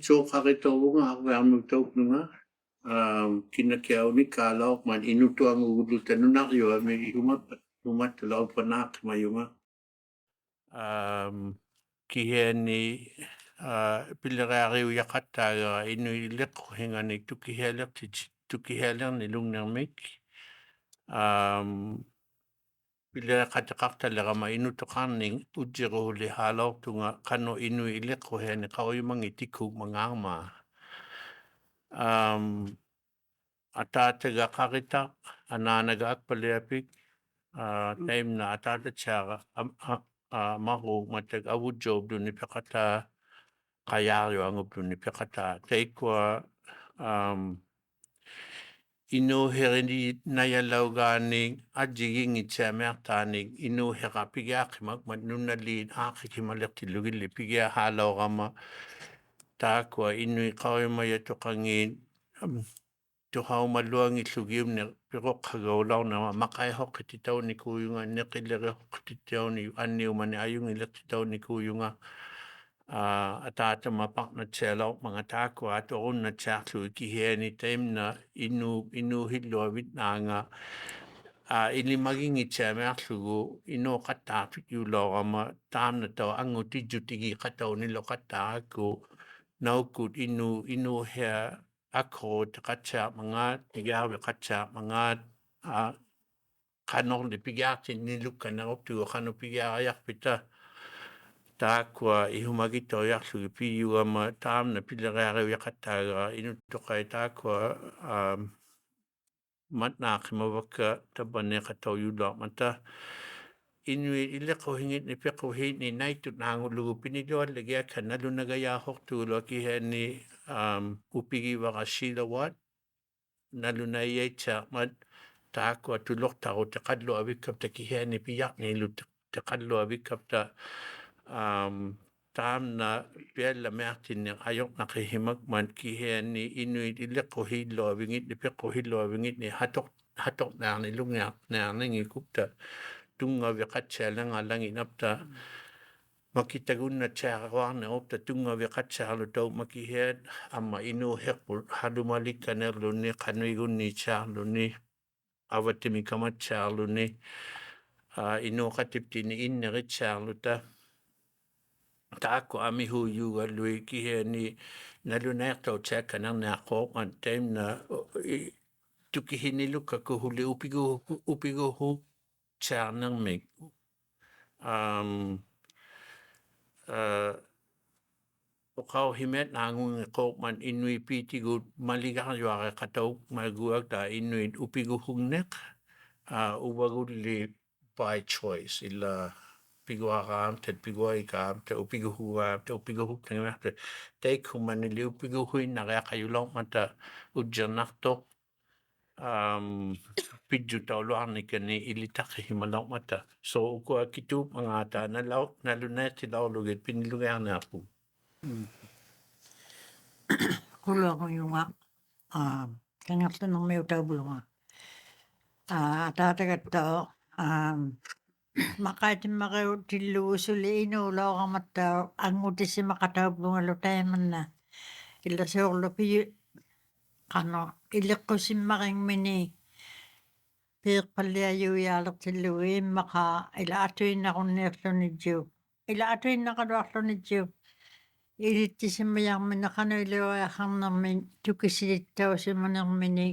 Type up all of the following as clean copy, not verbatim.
joke hakitaw nga ako tawag nga kinakiyaw ni kalaw man inuto ang ugulutan nunak yo may humat law panak mayuma kiheni pilagariw yakata inuilek hingani tukihelak ni lungnamik Bila katakakta lagama inutukaning ujiro li halaw tunga kano inuilek ko hene kao yung mga itikog mangama. Atataga Karetak ananaga akpaliapik time na atatatsyaga mahu matag awudjob dun ni pekata kayaryo angup dun ni pekata taikwa inuherini nayalaw ganing adjiging itsamertaning inuhera pigya kimak manunalin akikimalak tilugili pigya halaw kama takwa inu ikaw maya tukangin tuhaw maluang itlugim na pero kagawlaw na makay hok kititaw ni kuyo nga nakilere hok kititaw ni aniw man ayong ilakitaw ni kuyo nga atata mapak na tselaw mga tako at oon na tsaklo ikihe anytime na inuhilo awit na nga ilimaging itseme aklugo ino katapit yulaw ama tam na taw ang utijutigi kataw nilo katako naukut inuhe ako takatsa mga tigaw katsa mga kanong lipigyak nilukan na optu kano pigyak pita takwa ihumagito yaksu piyu ama tam na pilagare yakataga inutukay takwa matnak mawaka tabane kataw yudok mata Inuit ilako hingit ni peko hingit ni naitut nangulugu pinidol lagi akan nalu nagaya hok tulo kihen ni upigi waka silawat nalu na iyay mat takwa tulok tao takadlo awikap ta kihen ni piyak ni lu takadlo awikap ta tam na biela mertin yang ayok nakihimag man kihen ni Inuit ilako hilo awingit ni peko hilo awingit ni hatok na ni lungyak na ni kupta tunga vikatsa lang alang inapta makitagun na tsakawang na opta tunga vikatsa lo daw makihed ama inuhek halumalik kaner lo ni kanuigun ni tsak lo ni awatimi kamat tsak lo ni inukatipti ni innerit tsak lo ta Tako amihu yuga lui kihe ni nalunayak tau tsak kanang nakok ang time na tukihinilu kakuhuli upigo hu tsak nang mig Ukaw himet nangung kok man Inuit pitigut maligang yuaka kataw maguag da Inuit upiguhungnek ubagud li by choice ila piguakam tet piguaikam te upiguhuam te upiguhuk tengah te kuman li upiguhuin nakakayulong mata ujanaktok pidju tau luang ni kani ilitak himalong mata so ko kitu mangata nalunet ti daw lugit pinilugang na ako Quluaq yunga kangartan ng may utabulunga tatagattao makaitin makaw tilusuli inulaw kamattao angutisi makatabulunga lutayman na ilasorlo piyu kano ilikkusim making mini piiqpalliayu yaalaqtillugi maka ila atuin nakunniarlunidju ila atuin nakaluarlunidju ilittisimmayarmina qanuiluaaqarnermin tukisilittausimanermini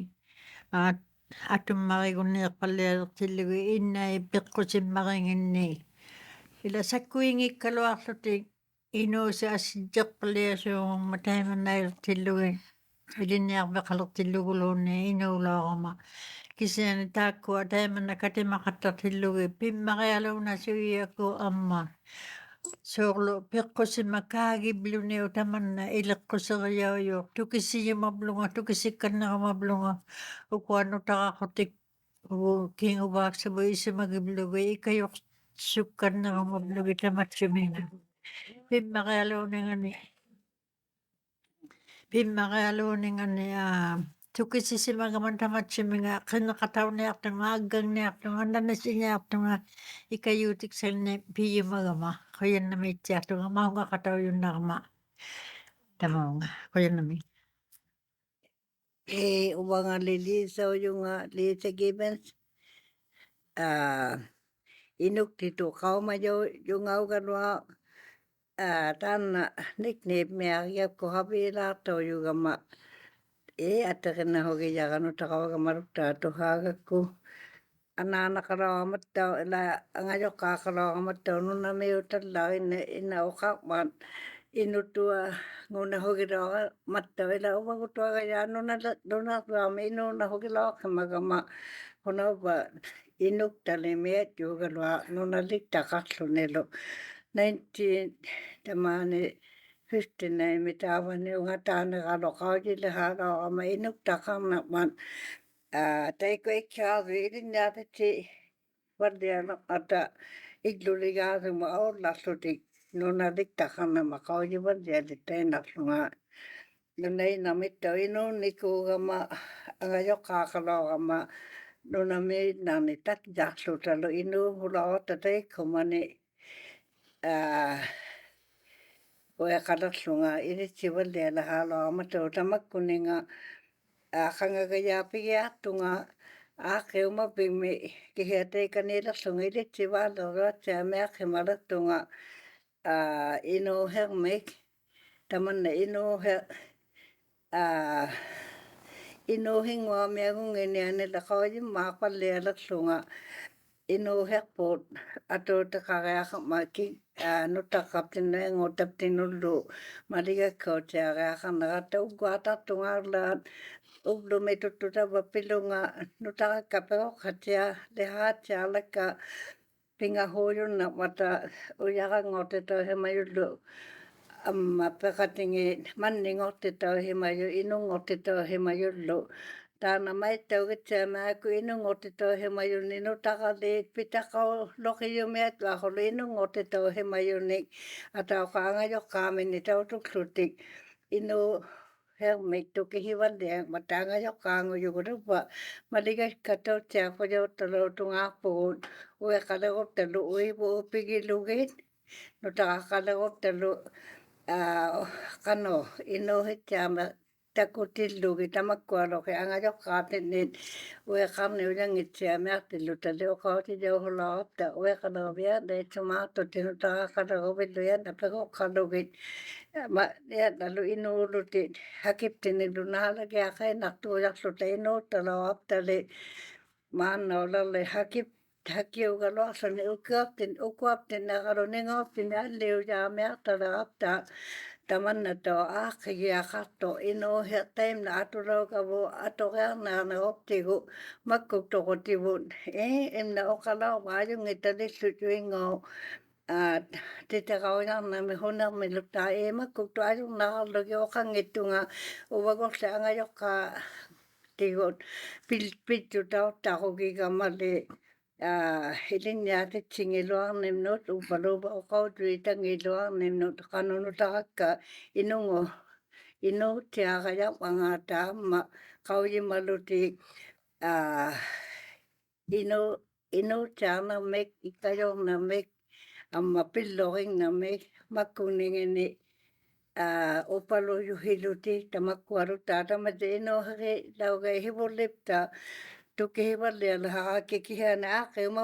atummarigunnierpallialertillugi innai piqqutimmariginni ila sakkuingi Iqaluarluti inuusi assitteqpalliasuungumma taimannailertillugi ilinniarveqalertilluguluunni inuulaaqama kisiani taakkua taimanna katimaqattartillugi pimmarialuuna suiaku amma Sorlo piqqusima utamanna iliqquseriaujuuq tukisiyumablunga tukisikkanneramablunga ukuannu taqaqqutik kinguvaaksavu isimagiblugi ikayuq sukkanneramablugi tamatsuminga pimmarialuuningani tukisisimagaman tamatsuminga qinneqatauniartunga agganniartunga nanasiniartunga ikayuutiksalni piyumagama Kuyannamiitsiartunga mahunga qatauyunnarma Tama nga, Kuya Nami. Ubanga Lisa yung Lisa Gibbons. Inuk dito kaumayo yung ganwa tan nickname me ko habila to yung ma atakena hoge jagano takawaga marukta to hagaku anana karamat daw la ngayo kakaramat daw nuna me utala ina okakman inutua nguna hoge daw matta ila umagutua kaya nuna rame inuna hoge law kamagama hono ba inuk talimet juga lwa nuna likta kaslunelo 19 tamane 59 mitawani ungatana kalo kaujile halo ama inuk takana man taiko ikkaadu ilinyaatati wardiana ata igluligaadu ma orlaslutik nunadik takana ma kauji wardiadi tainaslunga nunay namitta inu nikugama angayok kakalogama nunami nani tak jaksutalo inu hulawa tatay kumani Oya kalaslunga iritsi wardiala halo amato tamakkuninga kangagayapigiatunga akeuma pimi kihiatay kanila sungili chivalo rocha meake maratunga ino hermik tamanna ino ino hingwa meagung ini lakawaji mapalea laksunga ino herpot ato takagaya maki nutakaptin na ngotaptin nulu maliga kocha gaya nagata ugwata tungarlan ublo metututa bapilunga nutaka kapero katia lehacha laka pingahoyo na mata uyaga ngote to hemayulu pekatingi manni ngote to hemayo inu ngote to hemayulu tana mai tauge chama ku inu ngote to hemayo ninu takale pitakaw lokiyo met la holo inu ngote to hemayo ni ataw kanga yo kamini taw tuklutik inu hermik to kihiwan de matanga yo kango yo grupa maliga kataw tiako yo talo tunga po uwe kalego talo uwe po pigi lugit no takalego talo kano ino hitama takutillugi tamakkualo ke angayo kaatinin uwe karni uyang itchama tilutale o kauti jo holaapta uwe kanobia de tomato tinu takalego biluya napego kalugit ma ya lalu inu lutit hakiptini lunala ke akai naktu yaksuta inu talaapta le mano lalle hakiu galoasani ukuaptin nagaroningoptin alliu jaamia talaapta tamanna to akigiakato ino taim na atulogavo atogerna na optigu makkuk tokotibun imna okalau mayung italissutuingo titakaujarna mi hunarmi lukta makkuk tuayung nagallogi okangittunga uvagorsa angayokka tigut pittu tauttakugigamali ilinyaatitsingiluarnimnut upaluba uqautuitangiluarnimnut qanunutakakka inungu tiaqayaq angataamma qaujimalutik inu tiarnamik iqayornamik amma pilloringnamik makkuningini upaluyuhilutik tamakkuarut taatamati inuheri lauga ihivulipta tukihivalliala haqakikihiana aqeuma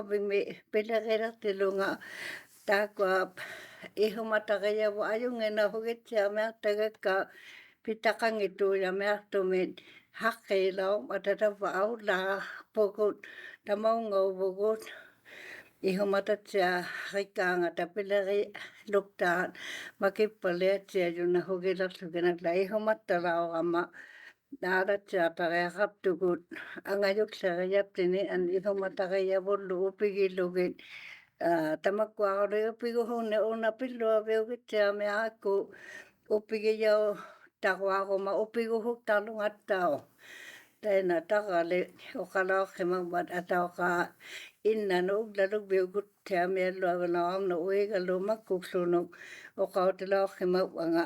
pileqerartilunga takuap ihumataqayavu ayungena hugitsiameartagakka pitaqangituuyamiartumit haqqiilau matatapa aula pukut tamaungauvukut ihumatatsia rikkaanga tapileqi luktaat makippaliatsiayuna hugilarluginakla ihumattalauqama naalatsiatariaqaptukut angayuksariaptini an ihumataqayavullu upigillugit tamakkuaqalu upiguhunni unapilluaviugitsiamiaqakku upigiyau taquaquma upiguhuk talungattau taina taqali uqalauqimagmat atauqa innanu uglalugbiugutsiamialluavilaaqamnu uigalu makkuklunuk uqautilauqimagwanga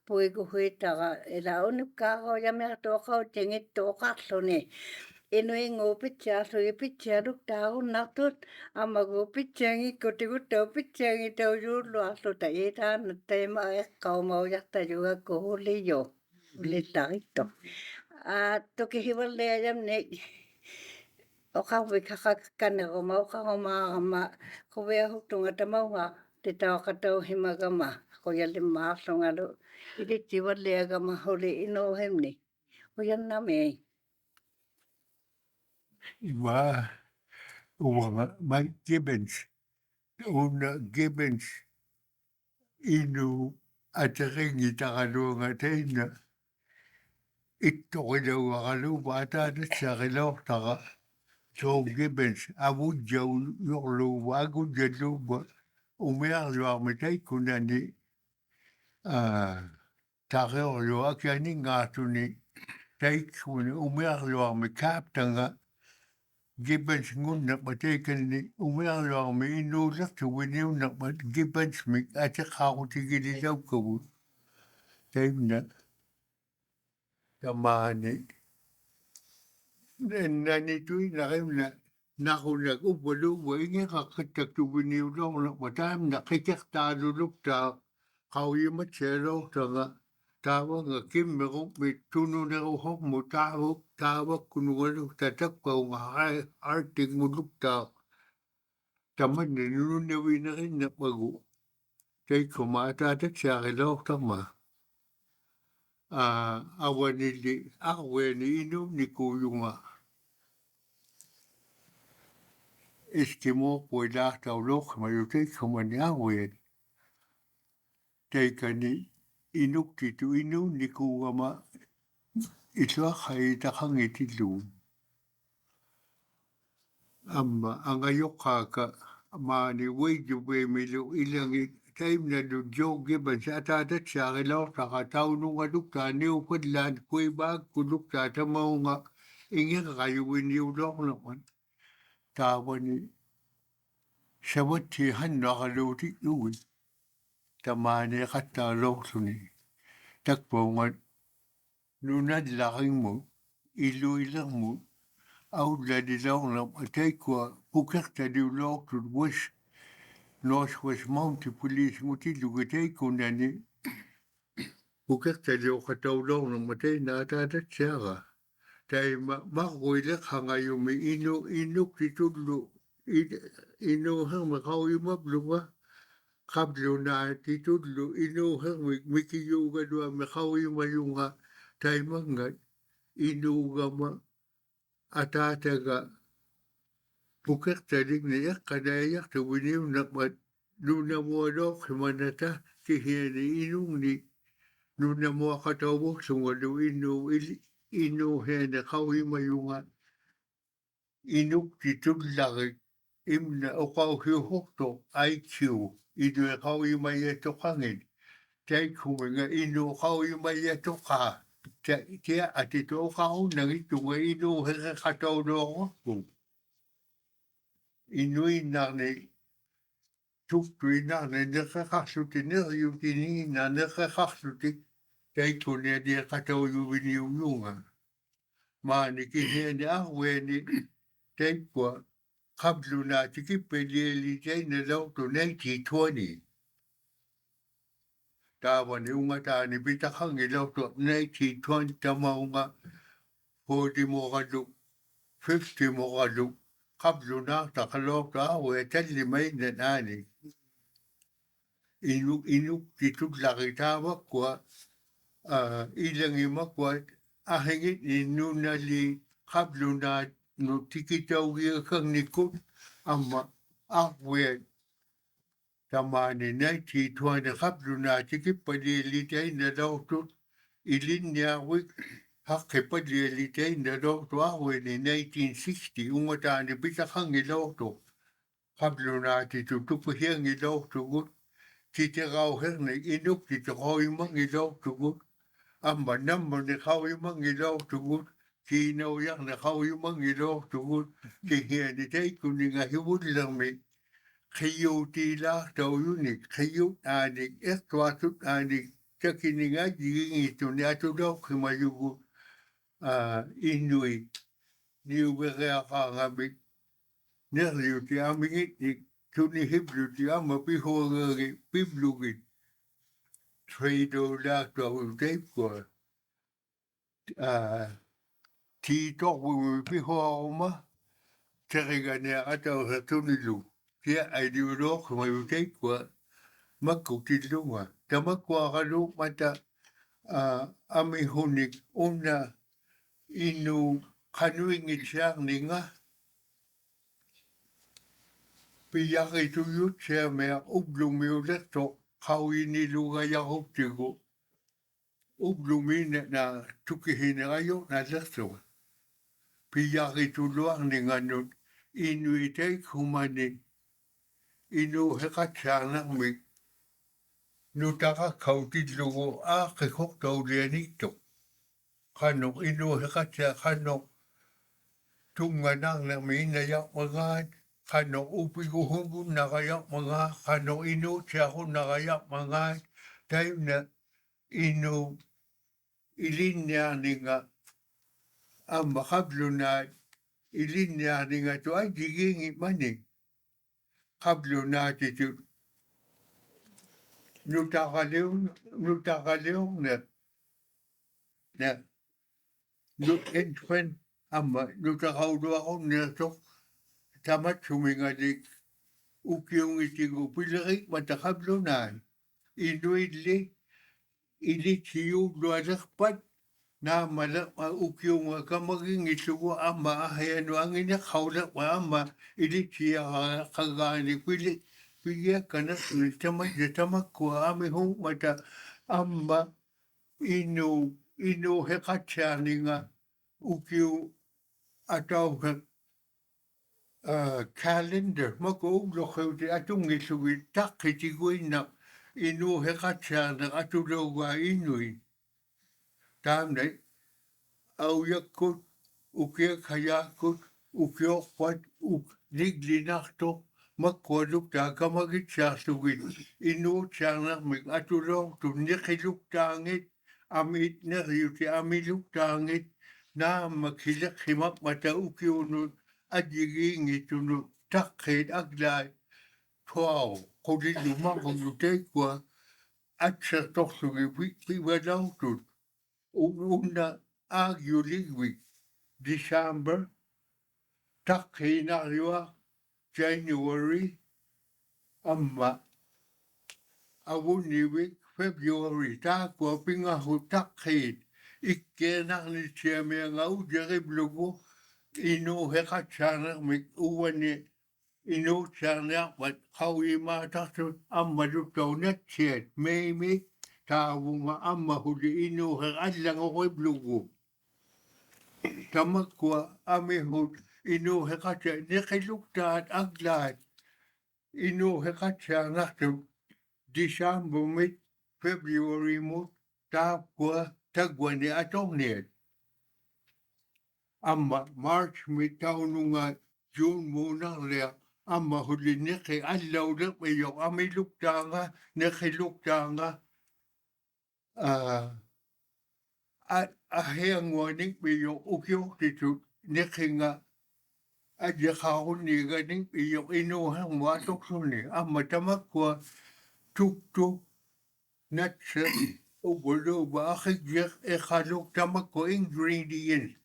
puiguhuitaqa ila unipkaaqaujamiartu uqautingittu uqarluni Inuit ngô pitcha so pitcha lúc tao nát tốt ama ngô pitcha ngi ko te ko tao pitcha ngi tao yu lo so ta e ta na te ma e kau mau ya ta yu ko le yo le ta ito a to ke hiwal le jam ne o ka we ka ka ne ko mau ka ma ko we hu tunga ta mau nga te tao ka tau hima ka ma ko ya le ma so nga do i te tiwal le ka ma ho le ino hem ni ko ya na me Iwa uwanga Mike Gibbons. Una Gibbons inu ataringi takalunga teina. Ittokilau wakalu bata sarilortaka. Joe Gibbons avudja yorlu agudja luba. Umearluarmitai kunani tareorlu akiani ngatuni. Taikuni umearluarmi kaptanga. Gibbons ngunnak matekani umearluarmi inulaktu winiunak mat Gibbons mik atakautigili laukawu. Taimna tamani. Nani tui narimna nakunak upalu wa inge kakatak tu winiulong matam na kikaktalu lukta kauyimat selortanga. Tawa nga kimmerung mit tununero hok mo tawa kunungaluk tatakpa nga arting mo lukta. Taman na nununawi na rin na pagu. Kay kumatatak siya kilortama. Awanili akweni inu ni kuyunga. Eskimo puelakta ulok mayutek kumani awen. Taikani inuktitu inu ni kuwama itwa kay takangitilu. Amma angayokaka mani wejube milu ilangi taimna du Joe Gibbons atatat siya kilortaka taununga lukta niu kudlan kuibag kulukta tamaunga inge kakayuwin yulok naman. Tawani sawati hanna kalutik luwi. Tamani katta loksuni. Takpungan nunad laking mo, ilu ilang mo, awla dilaw na atay kwa pukakta dilaw to West Northwest Mounted Police mo tilugatay ko na ni pukakta dilaw katawlaw na matay na atatat siya ka. Tay makuilak hangayumi inuk titudlo inuhang makawimablo kablo na titudlo inuhang mikiyuga doa makawimayunga tay mga inuga ma atataga pukakta dig na yak kadayak ta winiw nakmat nunamwadok himanata kihiyani inung ni nunamwakatawok sungalo inu hena kawimayunga inuk titudlaki imna okauhiuhukto IQ idu kawimayatokangin tay kuminga inu kawimayatoka tia atito kau nangitunga inu hekatawdoko inui nani tuktui nani nekakasuti neryutini na nekakasuti tay kunia dia katawdubini uyunga maani kiheni ahweni tay kwa kablu na tikipelili tay na lauto 1920 tawani unga tani bitakangi lauto 1920 tamaunga 40 mo kalu 50 mo kalu kablu na takalauto ahwe tali maina nani inuk titutlaki tawa kwa ilangi makwa ahingit ni nunali kablu na no tikitawgi kang nikut amma ahwe tamani 1920 kablu na tikipalili tay na lauto ilinya wik hakipalili tay na lauto ahwe ni 1960 ungatani bitakangi lauto kablu na titutupuhiangi lauto gut titiraw herne inuk titirawimangi lauto gut amma nammo ni kawimangi lauto gut kinaw yak na kawimangi lauto gut kihiyani tay kuninga hiwudlami Kiyuti la tauyunik, kiyut anik, ekwatut anik, takininga jiging ito ni ato daw kimayugo Inuit. niuvereaqaangami nerliuti amingitnik tunihibluti ama pihoreri piblugit trado laaktuaruteippua tiitorpumi pihoruma teriganeaqatausertunilu tia aidiulooqsumayuteippua makkutillunga tamakkuaqalu mata amihunik una inu qanuingitsiarninga piyaqituyutsiamea ublumiulertoq qauinilugayaruptigu ublumine na tukihinerayo nalersuga piyaqituluarninganut inuiteik humani inu heqatsaarnermik nutaqakkautillugu aaqiqoqtaulianiktoq qanoq inu heqatsaa qanoq tunganarnermi inayaqmagaat qanoq upiguhungunnaqayaqmagaa qanoq inuutsiaqunnaqayaqmagaat taimna inu ilinniarninga amma qablunaat ilinniarninga tuajigiingimani qablunaatitut nutaqaliuqne na nutentwen amma nutaqauluaqunniartoq tamatsumingatik ukiungitigu pilerik mataqablunaat inuilli ilitsiyuullualerpat naamaleqma ukiunga kamagingillugu amma ahianu angineqqauleqma amma ilitsiaqaqagaani pili pigiakkanaqni tamakkua amihu mata amma inu heqatsaarninga ukiu atauhe calendar maku ubloqeuti atungillugi taqqitiguinnaq inu heqatsaarneq atuluugaa inui taamnai auyakkut ukiakhayaakkut ukiorpat niklinartoq makkualuktaa kamagitsaarlugit inuutsaarnermik atuloortut niqiluktaangit amit neriuti amiluktaangit naamma kileqqimaq ukiunut ajigiingittunut taqqit aglaat tuau qulillumaqulluteikua atsertorlugi pivalauttut unna aagiuligvik December taqqiinariua January amma avunivik February taakua pingahu taqqiit ikkeenarnitsiamianga ujeriblugu inu heqatsaarnermik uani inuutsaarniarpat qauimaatartut ammaluttaunatsiat meimi taavunga ammahuli inuuher allangoqiblugu tamakkua amihut inuuheqatsa niqiluktaat aglaat inuuheqatsaarnartut Decembermit Februarymut taakua tagwani atorniat amma Marchmit taununga June muunarlia amma huli niqi allaulermiyoq amiluktaanga niqiluktaanga ahianguanikmiyoq ukiuqtitut niqinga ajiqaarunniiganikmiyoq inuuhermu atoqsuni amma tamakkua tuktuk natsa ubuluba aqijiq iqaluk tamakkua ingredients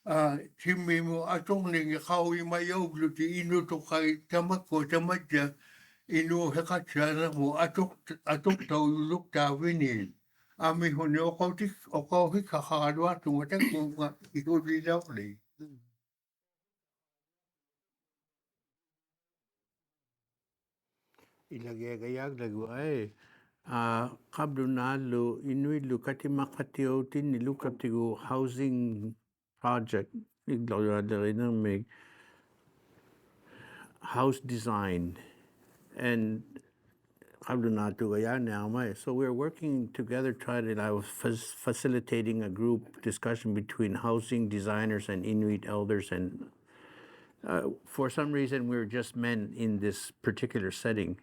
timmimu atorningi qauimayauggluti inutuqai tamakkua tamatja inuuheqatsaarnermu atoqtaululuktaaviniit amihuni oqauhiqqaqaraluartunga takkunga ikulilaorli ilagegayaglagu ai qablunalu inuilu katimaqatioutin nilukaptigu housing project iglagaderinamig house design and so we're working together trying I was facilitating a group discussion between housing designers and Inuit elders and for some reason we're just men in this particular setting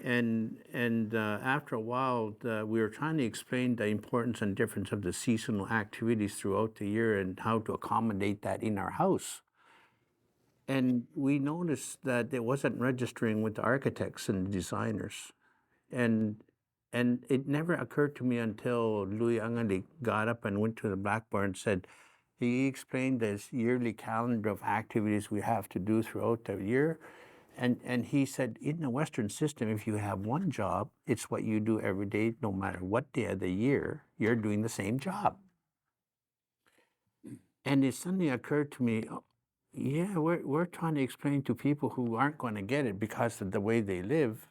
after a while, we were trying to explain the importance and difference of the seasonal activities throughout the year and how to accommodate that in our house. And we noticed that it wasn't registering with the architects and the designers. And it never occurred to me until Louis Angalik got up and went to the blackboard and said, he explained this yearly calendar of activities we have to do throughout the year. And he said, in the Western system, if you have one job, it's what you do every day, no matter what day of the year, you're doing the same job. And it suddenly occurred to me, oh, yeah, we're trying to explain to people who aren't going to get it because of the way they live.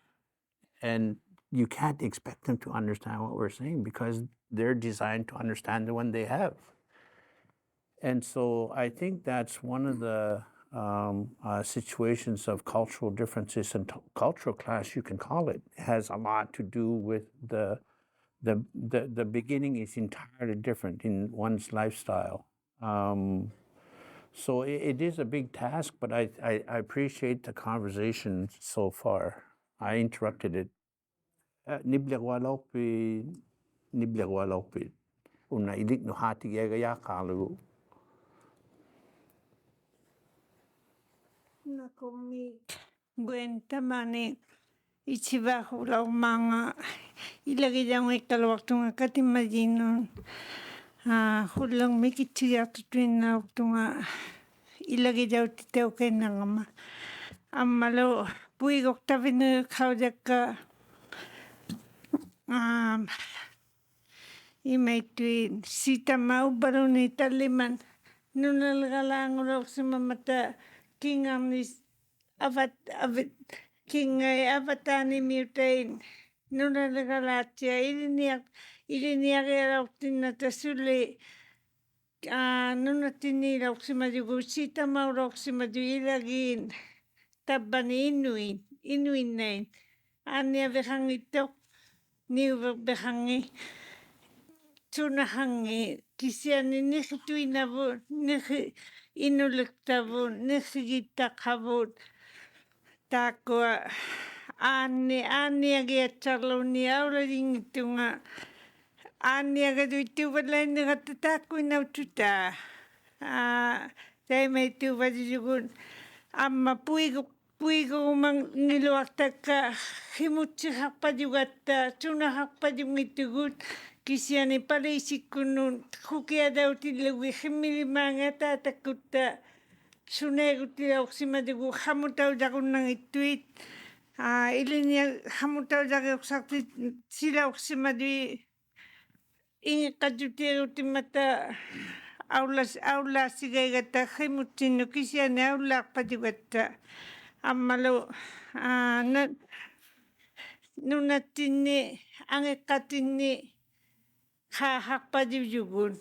And you can't expect them to understand what we're saying because they're designed to understand the one they have. And so I think that's one of the situations of cultural differences and cultural clash, you can call it, has a lot to do with the beginning is entirely different in one's lifestyle. So it is a big task, but I appreciate the conversation so far. I interrupted it. Niblegwalopi, una ilik no hati ya kalu. Nakomi gwenta mani ichibahu lau manga ilagi jang Iqaluit tunga katimajinon hulang mikitiyat tuina tunga ilagi jau titeu kenangama amalo puigok tavinu kaujaka imaitui sita mau baruni taliman nunalgalang simamata kingamis avat kingai avatani mutain nunalgalatia iliniak erautina tasuli nunatini rauximaju sita mau rauximaju ilagin tabani Inuit nain ania behangito niu behangi tunahangi kisiani nihtuinavu nih inuliktavun nihgitakavun takwa ani agiachaluni aularingitunga ani agaduituvalani gatatakuinaututa taimaitu amma puigo mangiluaktaka himutsihakpajugatta tunahakpajungitugut kisiani palisikunun hukiadautilugui himilimanga tatakutta sunegutiauximadugu hamutaujagunnangituit ilinia hamutaujaguksakti silauximadui inqatutiagutimata aulasigaigata himutsinu kisiani aulaqpajugatta ammalu nunatini angeqatini haqpajuyugun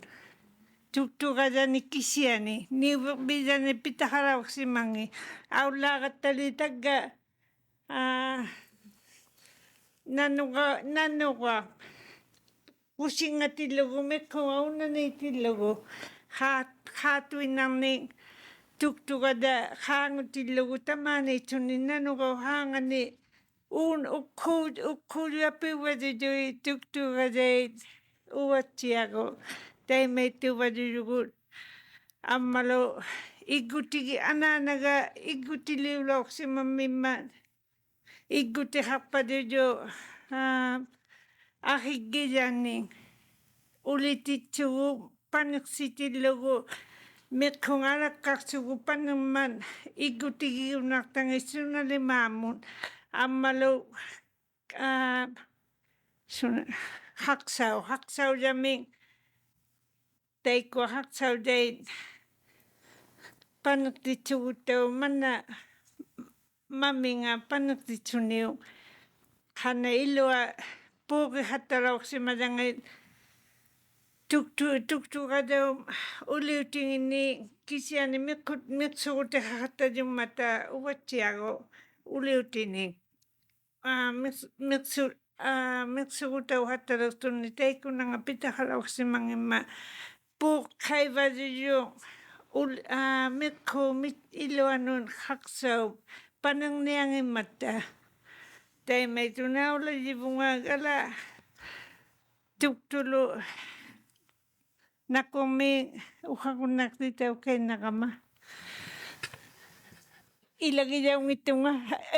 tuktukajani kisiani niubijani pitaharauximangi aulaqatalitaga nanuqa kusingatillugu mikhuqa unanitillugu hatuinarni tuktukada haangutillugu tamanichuni nanuqa haangani ukhuyapiwajujui tuktukadait uwachiago taimaitu amalo igutigi ananaga igutiliulauximamimma iguti haqpajuju ahigillani ulititsugu paniqsitillugu miqhungalaqaqsugu panimman igutigiunaqtangisunalimamun amalo haqsaullamin taikua haqsaullayt paniqtitsugutau mana maminga paniqtitsuniu hana ilua puqi hatarauximallangit tuktukadau uliutingini kisiani miqsuguti hatajumata uwachiago uliutini miqsugutau hatarauxtuni taikunanga pitaharauximangima puqhayvajuyu miqhu iluanun haqsau panangniangimata tay may tunaula jibunga gala tuktulu nakumi uhakunak dito kay nakama. Ilagi niya itunga,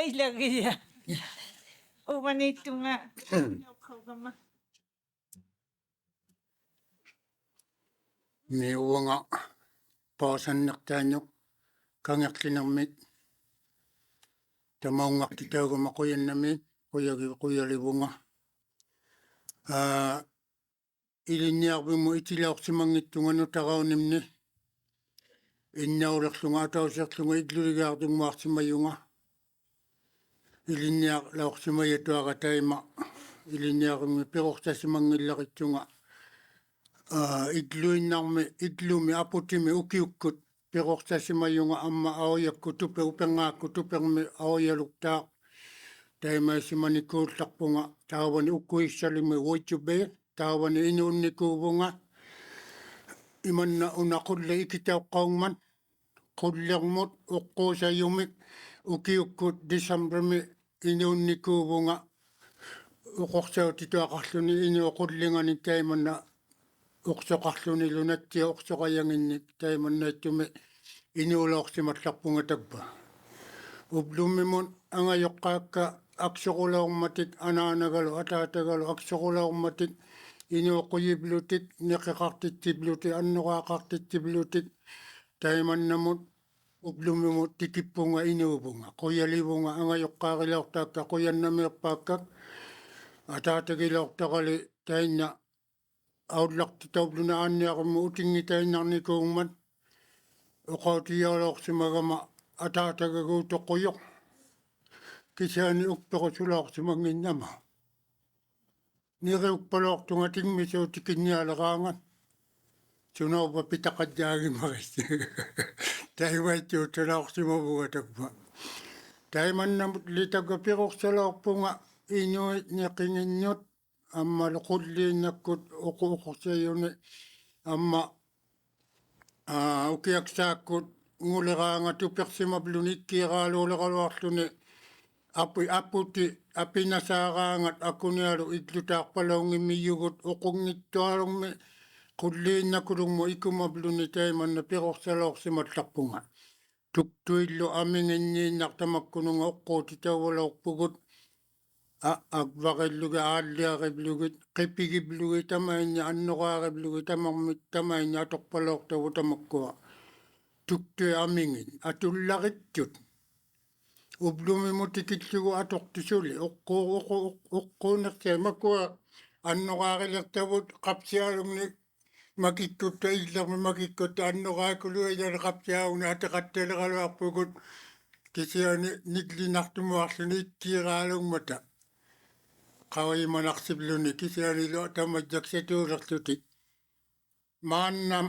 ilagi niya. Uwan itunga. Kama. Ni uwanga pasan naktanyok kangak sinamit. Tamaungak kita ko makuyan namin, kuya libunga. Ilinya ko mo itilak si mangitungan no takaw nimni. Inyaw laksunga ataw saksunga idluligar dung mak si mayunga. Ilinya lak si mayato akatayma. Ilinya ko mi pirokta si mangilakitunga. Idlumi aputimi ukiukut. Pirokta si mayunga amma aoyak kutupe upenga kutupe me aoya luktak. Tayma si manikul takpunga. Tawani ukui salime woitube. Tawani inun nikubunga. Imanna una kulle ikitaw kaungman. Kullermut ukko sa yumik. Ukiukut disambrami inun nikubunga. Ukoksa tito akasluni inu kullinganin taymanna. Ukso kasluni lunattia ukso kayanginnik taymanna itume inuulaoksi matlakpunga tagpa. Ublumimun angayokaka aksokulaummatik anaanagalo ataatagalo aksokulaummatik inuukuyiblutik neqeqartitsiblutik annoqaaqartitsiblutik taymannamut ublumimut tikippunga inuupunga quyalivunga angayoqqaaqilaortaakka quyannameerpaakkak ataatagilaortaqali tainna aullaqtitaubluna aanniaqummu utinngitainarnikuungman uqautiyaaloorsimagama ataatagaguutoqquyoq kisaani ukpequsulaorsimanginnama niriukpaloortunga tingmisuutikinnialeqaangan sunaupa pitaqajjaagimaris taimaittuutalaorsimavuga takpa taimannamut litagga pirursalaorpunga Inuit neqinginnut amma luqulliinnakkut uquuqursayuni amma ukiaksaakkut nguleraanga tupersimabluni ikkiiraaluuleqaluarluni aputi apinasaaraangat akunialu itlutaarpalaungimiyugut uqungittualummi qulliinnakulungmu ikumabluni taimanna pirursaloorsimatlaqpunga tuktuillu aminginniinnartamakkununga uqquutitaualaorpugut akvaqillugi aalliaqivlugit qipigivlugi tamainni annoqaarivlugi tamarmit tamainni atorpaloortavu tamakkua tuktui amingin atullaqitjut ublumimutikillugu atortisuli uqquunersiamakua annoqaarilertavut qapsialugni makikkutta illermi makikkutta annoqaakuluilani qapsiaugni ateqattaleqaluarpugut kisiani niklinartumuarluni ikkiiraalugmata qawimanaqsibluni kisianilo tamajjaksatuulerlutik maannam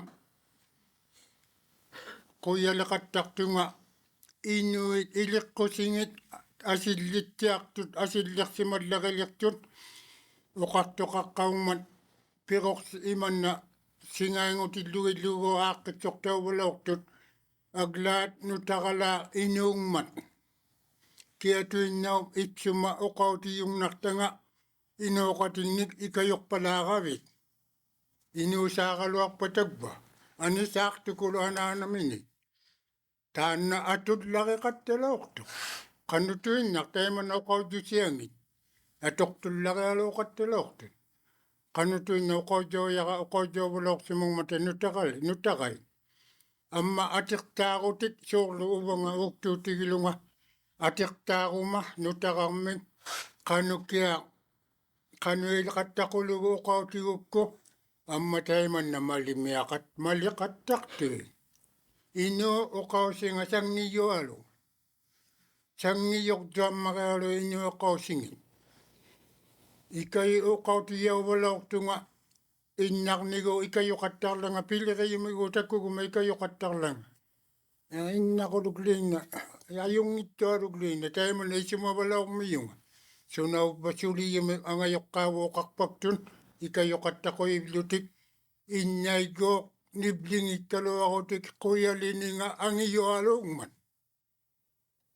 quyaleqattartunga Inuit iliqqusingit asillittiartut asillersimallaqilirtut uqartoqaqqaungmat piroqs imanna singaingutillugillugu aaqqitsortauvalaortut aglaat nutaqalaa inuungmat kiatuinnaup ipsuma uqautiyungnartanga inuoqatinnik ikayorpalaaqavit inuusaaqaluarpatagva anisaartukulu anaanamini taanna atullariqattalaortuq qanutuinnar taimanna uqautusiangit atortullarialuuqattalaortut qanutuinna uqaujoovalaorsimungmata nutaqai amma atiqtaarutik suurlu uvanga uuktuutigilunga atiqtaaruma nutaqarmik qanukia qanuiliqattaqulugu uqautigukku amma taimanna maliqattartui inu uqausinga sangiyualu sangiyortuammarialu inu uqausingi ikai uqautiyauvalortunga innarnigu ikayuqattarlanga piliriimigu takkuguma ikayuqattarlanga innaqulukliinga ayungittualukliinga taimanna isumavalaormiyunga sunauppasuliyimi angayoqqaavuoqarpaktun ikayuqattaquivlutik innaiguoq niblingikkaluarutik quyalininga angiyualuungman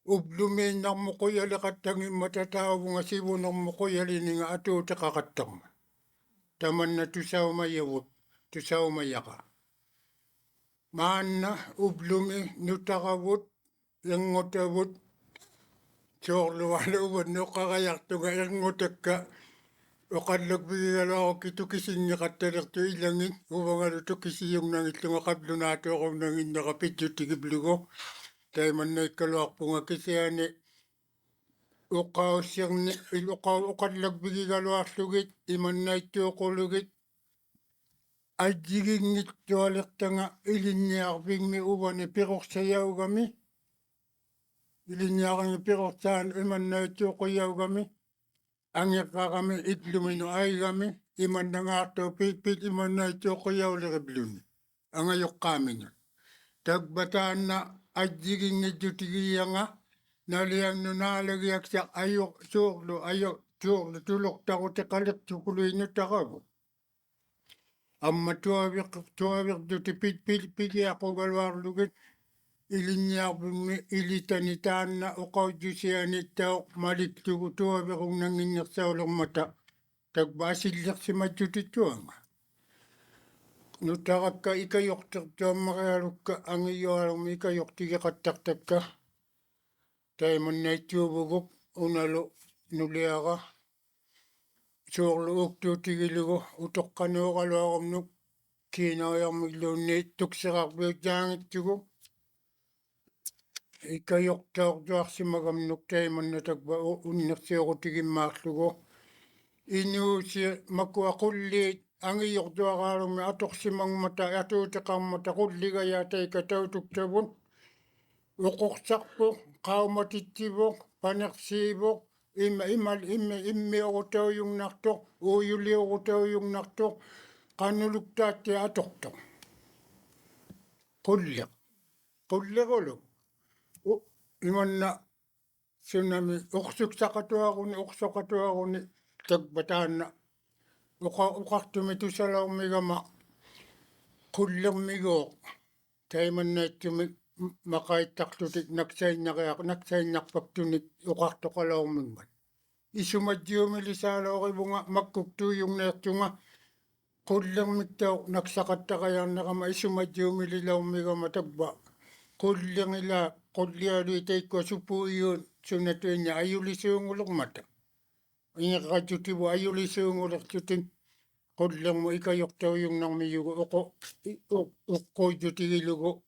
ublume na mo ko yali katangin matatao nga sibo na mo ko yali ni nga ato ta kakatang. Taman na tusaw mayawot, tusaw mayaka. Maana ublume nutakawot, yang ngotawot, sorlo wala uwan no kakayak to nga yang ngotakka. Okalag bigala ako kitukisin niya katalak to ilangin. Uwang ano to kisi yung nangit nga kablo nato ako nangin nakapidyo tigiblo ko. Tayo man na Iqaluit po nga kasi ane. Ukaw siyang ukaw okalag bigala lugit. Iman na ito ko lugit. Ay jiging ito alak nga ilin niya akbing mi uwan ni pirok sayaw kami. Ilin niya kang pirok saan iman na ito ko yaw kami. Ang kami itlumino ay kami, iman na nga to pipit, iman na ito ko yaw lakablun. Ang ayok kami na. Tagbataan na adjiging na jutigiya nga, naliyang nunalagyak siya ayok surlo, tulok tako te kalik tukuloy na takago. Ang matuawik juti pit ako galwar lugit, ilinya ilitanitan na ukaw jusiyan itaw malik tuwa kung nanginyak sa ulang mata. Tagbasilyak si majuti tuwang. Nutakap ka ikayok takta makararuk ka ang iyo alam ikayok tiga kataktak ka. Tayo man na itubugok unalo nulia ka. Sorlo ukto tigiligo utok ka no kalawam nuk. Kinayang miglunit tuksarak biyang itugo. Ikayok tawak si magamnuk tayo man natagba unak siya ko tigim maklugo. Inu siya makuha kulit ang iyok doa karong may atok si mang mata ato takang mata kulit kaya tayo kataw tuktabon. Ukok sakpo kaw matitibok panaksibok ime ako tayo yung naktok uyuli ako tayo yung naktok kanulukta tayo atok to. Kulit ulo. Iman na tsunami uksuk sakatuwa ko ni tagbataan na ukak tumitu sa law migama kulang migok tayo man na makaitak tutik naksay nakpagtunik ukak to kalaw mingman isumadyo milisa law kay bunga magkuktuyong na tunga kulang mitaw naksakat ta kaya nakama isumadyo mililaw migama tagba kulang ila kulyari tay ko supo yun sunato niya ayulisyung ulok mata. Inya kajuti mo ayulisyung ulok jutin kulang mo ikayok tayo yung nang miyugo uko juti gilugo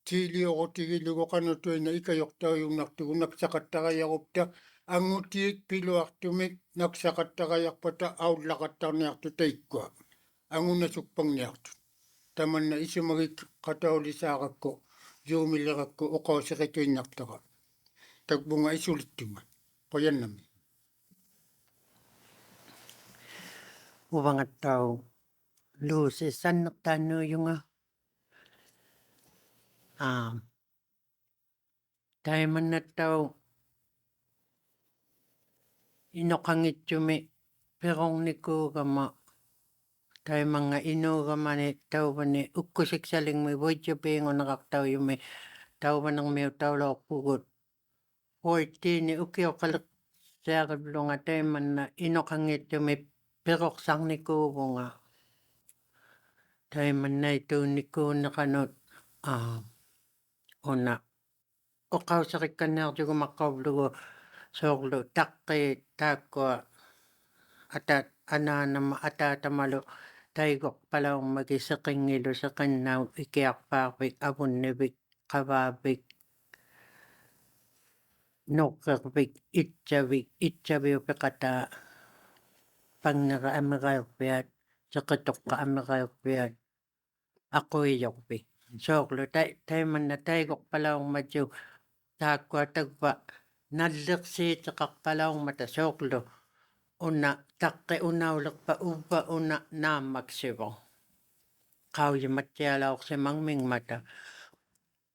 tili ako tigilugo kano to na ikayok tayo yung naktugo naksakat takaya kopta ang utik piluak tumik naksakat takaya pata awlakat ta niyak tutay ko ang unasukpang niyak taman na isu magikataw li sa ko Jumilak ko ukaw sa kito inaktaka. Tagbunga isulit tuma. Kaya namin. Uwang at tao. Lucy, san naktano yung tayo man na tao. Inokangit yumi. Perong ni ko kama. Tayo mga ino kama ni tao ba ni ukusik saling may bodyo pingo nakaktaw yumi. Tao ba nang may tao lao pugot. 14 ni ukiyo kalak siya kablo nga tayo man na inokangit yumi. Perok sang ni ko nga. Tayo man na ito ni ko nakanot. Una. Ukaw sakit ka na ako makablo soglo takke takwa atat ananama atatamalo taigok pala magisaking ilo sa kanaw ikiyak pakik abun nibik kababik nokakbik itchabik pekata pang naka-amirayokpiat sa katok ka-amirayokpiat ako iyokpi soglo tayo man na taigok pala madyo takwa tagpa naliksi sa kakpalaong mata soglo una takke unawlak pa upa una namaksibo. Kau yung matyalaw sa mangming mata.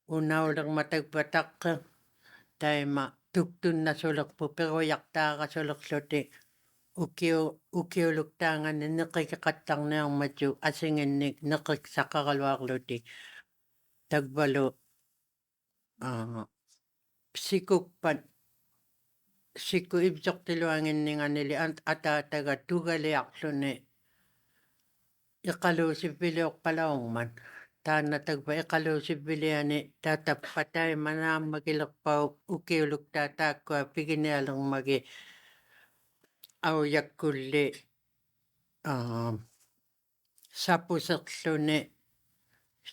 Unawlak matagpatak tayo tuktun na sulak po pero yakta ka sulak sote ukiyo luktangan na nakikakatang na ang madyo asingin ni nakiksakakalwak lote tagbalo sikukpan siku ipsortiluanginninganili ataataga tugaliarluni iqaluusivviliorpalaungman taannatagpa iqaluusivviliani taatappatai manaammakilerpaup ukiuluktaa taakkua pikinialermagi auyakkulli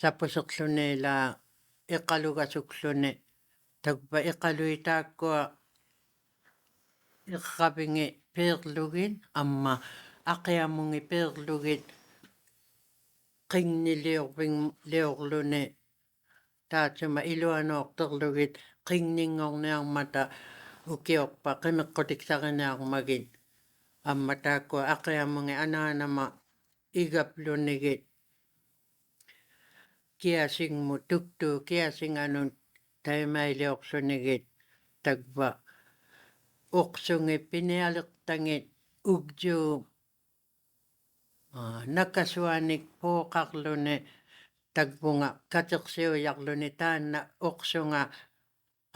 sapuserluni la iqalugasukkluni tagpa iqaluitaakkua irravingi peerlugin amma aqiamungi peerlugit qingniliorluni taatsuma iluanuorterlugit qingningorniarmata ukiorpa qimeqqutiksariniarmagit amma taakkua aqiamungi anaanama igaplunigit kiasingmu tuktuu kiasinganun taimailiorlunigit tagpa uqsungi pinialertangit ugjuum nakasuanik pooqarluni tagpunga katersiuyarluni taanna uqsunga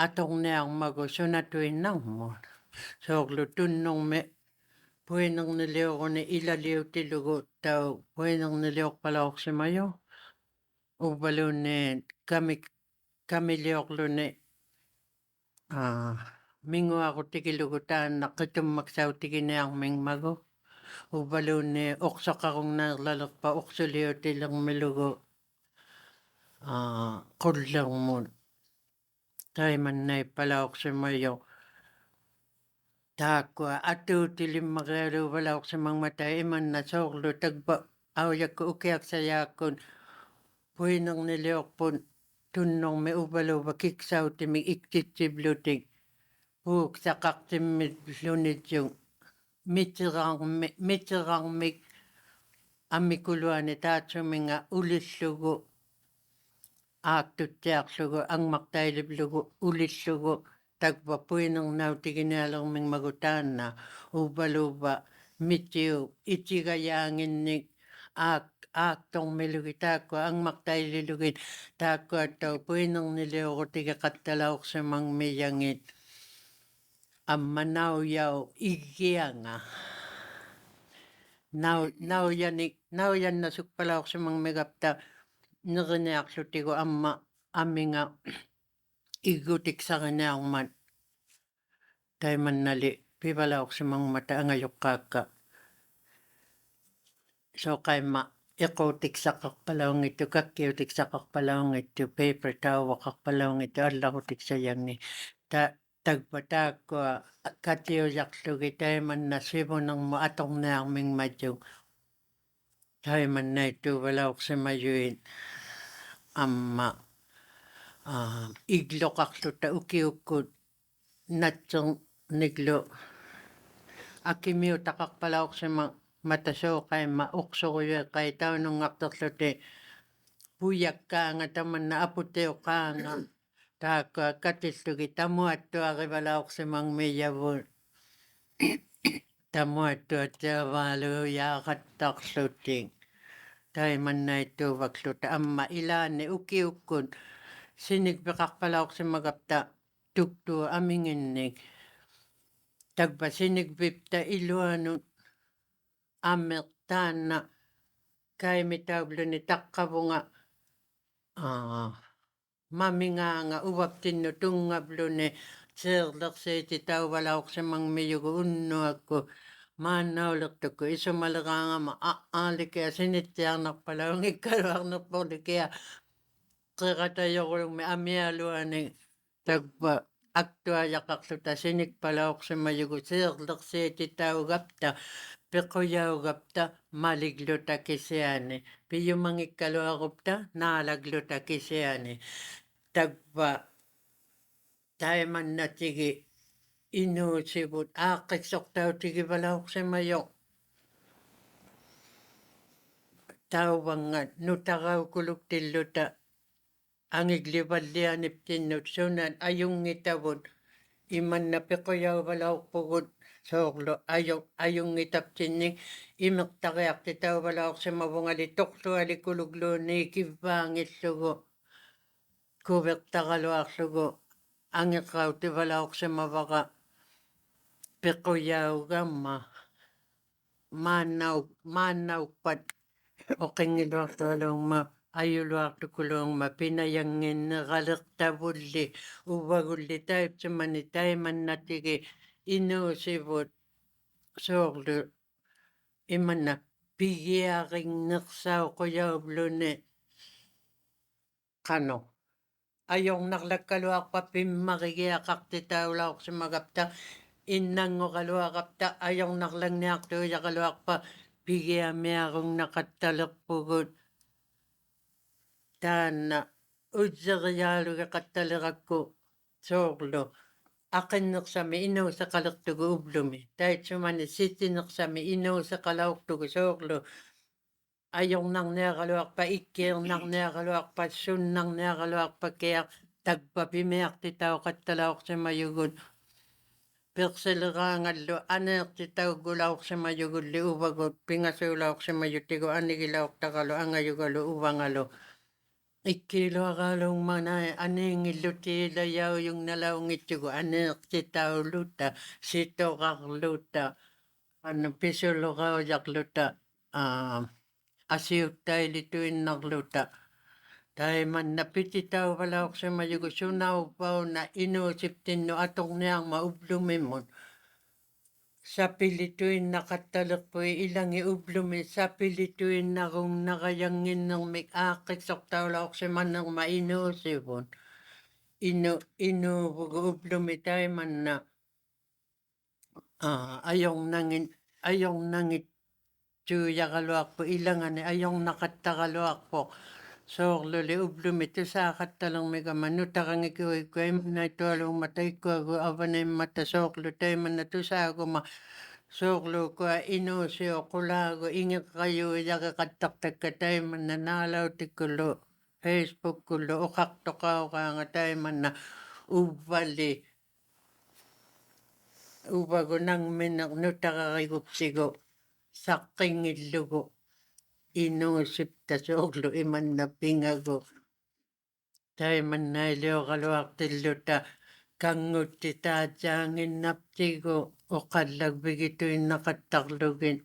atorniarmagu sunatuinnarmun soorlu tunnormi puinernilioruni ilaliutilugu tau puinerniliorpalaorsimayu uvaluni kamiliorluni minguarutigilugu taanna qitummaksautigiниarmingmagu uvaluni uqsaqarungnaerlalerpa uqsuliutilermilugu qullermun taimannai palaorsimayu taakkua atuutilimmaqialuuvalaorsimangmatai imanna soorlu tagpa auyakku ukiaksayaakkun puinerniliorpun tunnormi uvaluva kiksautimik iktitsivlutik puuksaqartimmitlunitsung mitserarmik amikuluani taatsuminga ulillugu aaktutsiarlugu angmartailiplugu ulillugu tagpa puinernautiginialermingmagu taanna uvaluva mitiu itigayaanginnik aaktormilugi taakkua angmartaililugit taakkuattau puinerniliorutigi qattalaorsimangmiyangit amma nauyau iggianga nauyannasuk palaorsimangmigapta neriniarlutigu amma aminga iggutiksariniarman taimannali pivalaorsimangmata angayoqqaakka soqaimma iquutiksaqarpalaungittu kakkiutiksaqarpalaungittu paper tauvaqarpalaungittu allarutiksayangni tagpa taakkua katiuyarlugi taimanna sivunermu atorniarmingmatug taimannaittuvalaorsimayuit amma igloqarluta ukiukkut natserniklu akimiutaqarpalaorsimangmata soqaimma uqsuruyeqai taunungarterluti puyakkaanga tamanna aputiuqqaanga taakkua katillugi tamuattuarivalaorsimangmiyavut tamuattuatiavaaluyaaqattarlutik taimannaittuuvakluta amma ilaani ukiukkut sinikpeqarpalaorsimagapta tuktuu aminginnik tagpa sinikpipta iluanut ameq taanna kaimitauvluni taqqavunga mamingaanga uvaptinnu tungavluni seerlersiiti tauvalaorsimangmiyugu unnuakku maannaulertukku isumaleraangama likia sinitsiarnarpalaungikkaluarnerporlikia qeqatayorulmi amialuani tagpa aktuajaqarluta sinikpalaorsimayugu seerlersiiti taugapta pequyaugapta maligluta kisiani piyumangikkaluarupta naalagluta kisiani tagpa taimannatigi inuusivut aaqqissortautigivalauqsimayu tauvangat nutaraukuluktilluta angiglivallianiptinnut sunat ayungitavut imanna pequyauvalaorpugut soorlu ayungitaptinnik imeqtariarti tauvalaorsimavungali torlualikulukluuni kivvaangillugu kuvertaraluarlugu angekauti valauksema vaka pequyaugamma maannaukpat oqingiluartualungma ayuluartukulungma pinayanginneqaliqtavulli uvagulli taipsimani taimannatigi inuusivut soorlu imanna pigiarinnersauquyaubluni qano ajornarlakkaluarpa pimmarigiaqartitaulauqsimagapta innangoqaluaqapta ajornarlanniartuujaqaluarpa pigiamiarunnaqattalerpugut taanna utseriaalugeqattalerakku soorlu aqinnersami inuuseqalertugu ublumi taitsumani sitinersami inuuseqalaurtugu soorlu ajornarniaqaluarpa ikkiernarniaqaluarpa sunnarniaqaluarpa kiaq takpa pimiartitauqattalauqsimayugut perseleraangallu aneertitaugulaursimayugulli uvagut pingasuulauqsimayutigu anigilaurtaqalu angayugalu uvangalu ikkiluaqaalungmanai aniingillutiilayaujungnalaungitsugu aneertitauluta sitoqarluta anna pisuleqaujaqluta asiuttailituinnarluta taimanna pititauvalauqsimayugu sunaupauna inuusiptinnu atorniarma uplumimmun sapilituinnaqattalerpui ilangi uplumi sapilituinnarungnaqayanginnermik aaqqissortaulauqsimanerma inuusivun inuuvugu uplumi taimanna ajornangit tuujaqaluarpu ilangani ajornaqattaqaluarpoq soorluli uplumi tusaaqattalermigama nutaqangikuikku imannaitualugma taikkuagu avanimmata soorlu taimanna tusaaguma soorluukua inuusio qulaagu ingeqqayuujaqeqattartakka taimanna naalautikkullu Facebook-kullu uqartoqauqaanga taimanna uvvali uvagu nangminer nutaqarigupsigu saqqingillugu inuusipta soorlu imanna pingagu taimannailiuqaluartilluta kangutti taatsaanginnaptigu uqallagvigituinnaqattarlugin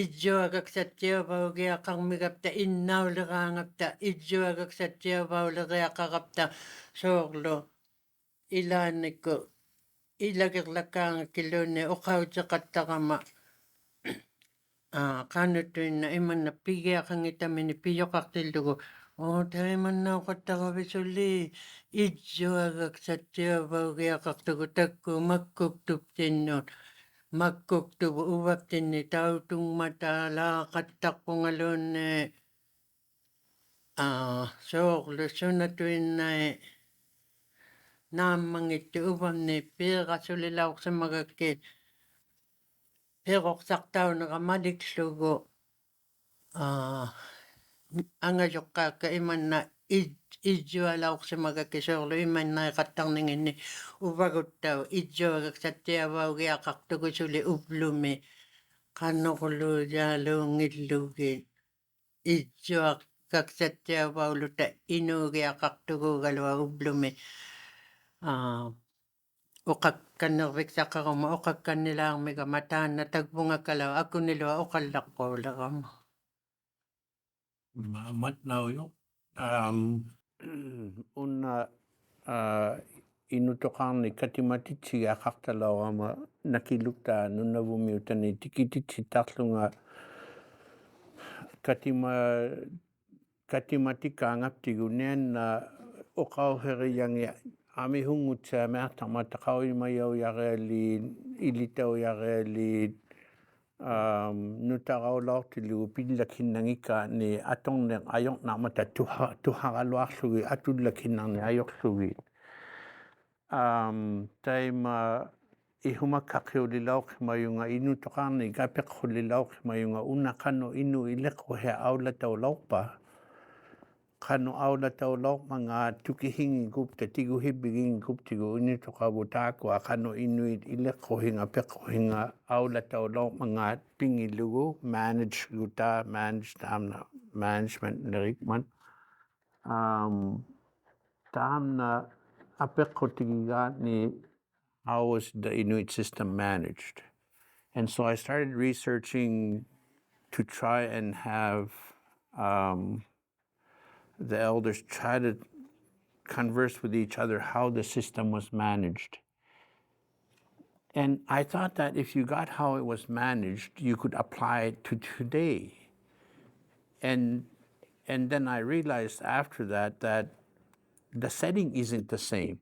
idsuagaksatiavaugiaqarmigapta innauleraangapta idsuagaksatiavauleриақарапта soorlu ilaanikku ilagerlakaangakilluunni uqautеqаттарама qaanutuinna imanna pigiaqangitamini piyoqartillugu taimannauqattaravisulli idsuagaksatiavaugiaqartugu takku makkuktuptinnut makkuktuvu uvaptinni tautungmata laaqattarpungaluunni soorlu sunatuinnai naammangittu uvamni pierasulilauqsimagakki peroqsartauneqa maliklugu angajoqqaakka imanna idsualauqsimagakki soorlu imannaiqattarninginni uvaguttau idsuagaksatiavaugiaqartugu suli uplumi qannorluujaaluungillugi idsuagaksatiavauluta inuugiaqartuguugalua uplumi uqakkannerviksaqaruma uqakkannilaarmigama taanna takpungakkalau akunilua uqallaqqууlerama matnauyo unna inutoqarni katimatitsigaaqartalaurama nakilukta nunavumiutani tikititsittarlunga katimatikaangaptigu nianna uqauheriyangi amihungutsaamiartarma taqauimayauyarealiit ilitauyaraaliit nutaqaulaortilugu pillakhinnangikkaani atorneq ajornarmata tuhaqaluarlugi atullakhinnarni ajorlugi taima ihumakkaqqiulilauqimayunga inutoqarni kapeqqulilauqimayunga unaqanu inu ileqquhe aulataulaurpa qanu aulataulaurmanga tukihingikupta tiguhibigingikuptigu inutoqavutaaqua qanu Inuit ileqquhinga peqquhinga aulataulaurmanga pingilugu management nerikman taamna Haviq Qaujigiartiit, how was the Inuit system managed? And so I started researching to try and have the elders try to converse with each other how the system was managed. And I thought that if you got how it was managed, you could apply it to today. And then I realized after that the setting isn't the same.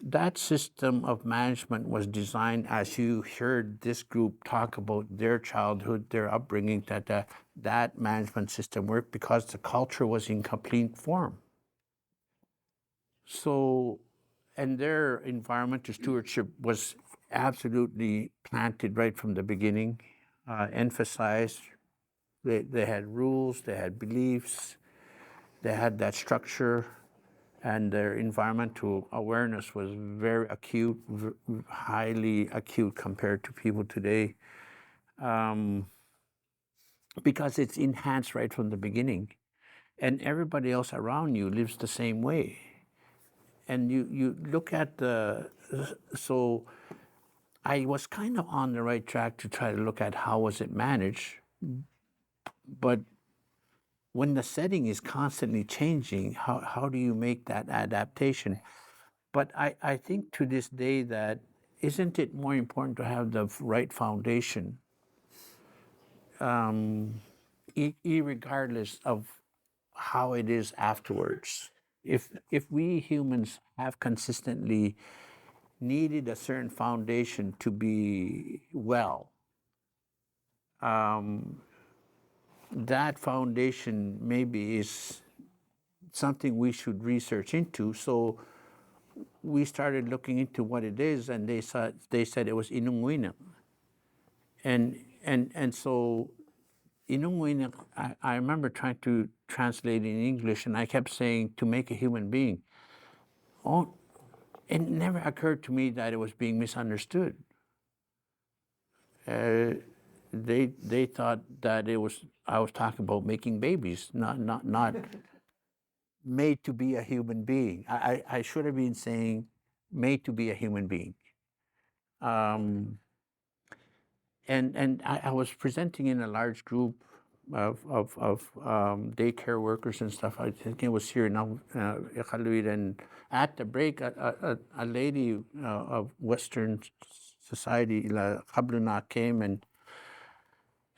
That system of management was designed, as you heard this group talk about their childhood, their upbringing, that management system worked because the culture was in complete form. So, and their environmental stewardship was absolutely planted right from the beginning, emphasized. They had rules, they had beliefs, they had that structure, and their environmental awareness was very acute, highly acute compared to people today, because it's enhanced right from the beginning, and everybody else around you lives the same way. And you look at so I was kind of on the right track to try to look at how was it managed, but when the setting is constantly changing, how do you make that adaptation? But I think to this day that isn't it more important to have the right foundation, irregardless of how it is afterwards. If we humans have consistently needed a certain foundation to be well, that foundation maybe is something we should research into. So we started looking into what it is, and they said it was Inuit. And so Inuit, I remember trying to translate in English, and I kept saying to make a human being. Oh, it never occurred to me that it was being misunderstood. They thought that I was talking about making babies, not made to be a human being. I should have been saying made to be a human being. And I was presenting in a large group of daycare workers and stuff. I think it was here in Iqaluit, and at the break, a lady of Western society, Tunalaak, came, and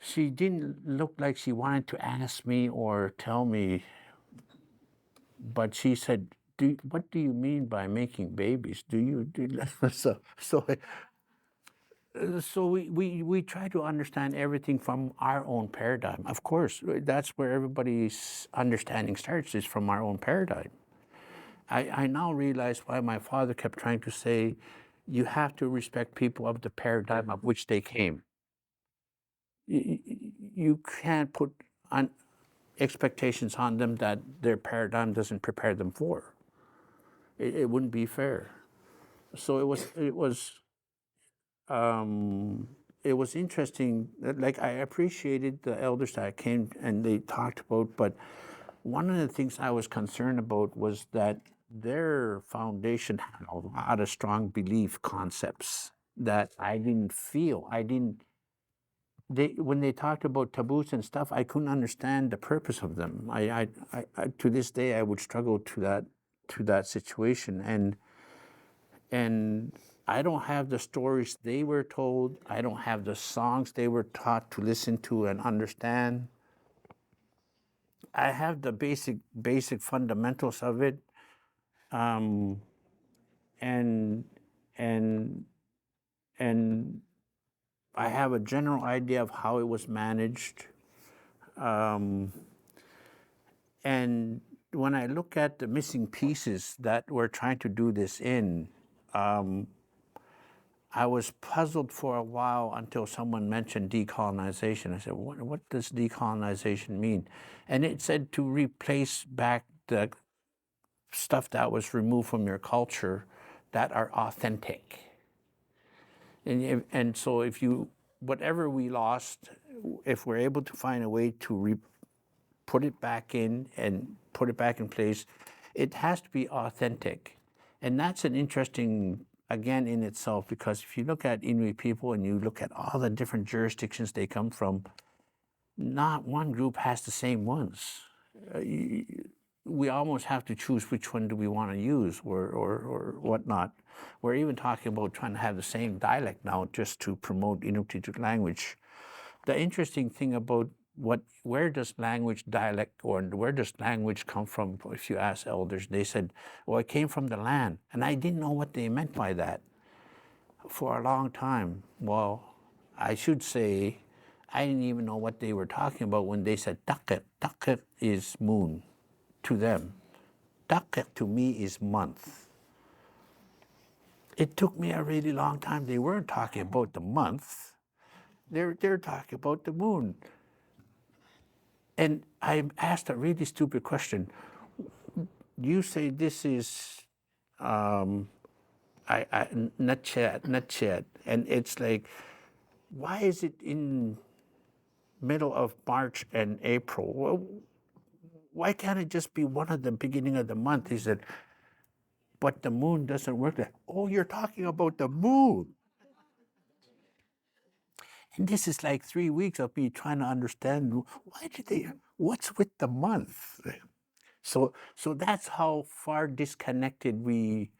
she didn't look like she wanted to ask me or tell me, but she said, "What do you mean by making babies? Do you do?" So we try to understand everything from our own paradigm. Of course, that's where everybody's understanding starts, is from our own paradigm. I now realize why my father kept trying to say, you have to respect people of the paradigm of which they came. You can't put on expectations on them that their paradigm doesn't prepare them for. It wouldn't be fair. So it was interesting. Like, I appreciated the elders that came and they talked about, but one of the things I was concerned about was that their foundation had a lot of strong belief concepts that I didn't feel. When they talked about taboos and stuff, I couldn't understand the purpose of them. I to this day I would struggle to that situation, and I don't have the stories they were told. I don't have the songs they were taught to listen to and understand. I have the basic fundamentals of it, and and and I have a general idea of how it was managed. And when I look at the missing pieces that we're trying to do this in, I was puzzled for a while until someone mentioned decolonization. I said, what does decolonization mean? And it said to replace back the stuff that was removed from your culture that are authentic. And so whatever we lost, if we're able to find a way to put it back in and put it back in place, it has to be authentic. And that's an interesting, again, in itself, because if you look at Inuit people and you look at all the different jurisdictions they come from, not one group has the same ones. We almost have to choose which one do we want to use or whatnot. We're even talking about trying to have the same dialect now just to promote Inuit language. The interesting thing about where does language dialect or where does language come from? If you ask elders, they said, well, it came from the land. And I didn't know what they meant by that for a long time. Well, I should say, I didn't even know what they were talking about when they said takit. Takit is moon to them. Takit to me is month. It took me a really long time. They weren't talking about the month. They're talking about the moon. And I asked a really stupid question. You say this is Natchet, and it's like, why is it in middle of March and April? Well, why can't it just be one of the beginning of the month? He said, but the moon doesn't work there. Oh, you're talking about the moon. And this is like 3 weeks of me trying to understand what's with the month? So that's how far disconnected we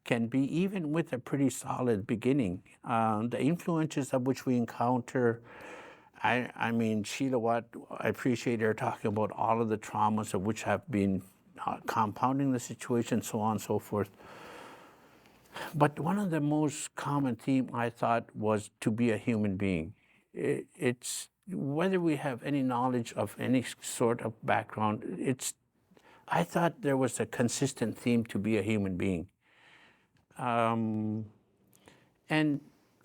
can be, even with a pretty solid beginning. The influences of which we encounter, I mean, Sheila Watt, I appreciate her talking about all of the traumas of which have been compounding the situation, so on and so forth. But one of the most common theme I thought was to be a human being. It's whether we have any knowledge of any sort of background, I thought there was a consistent theme to be a human being. And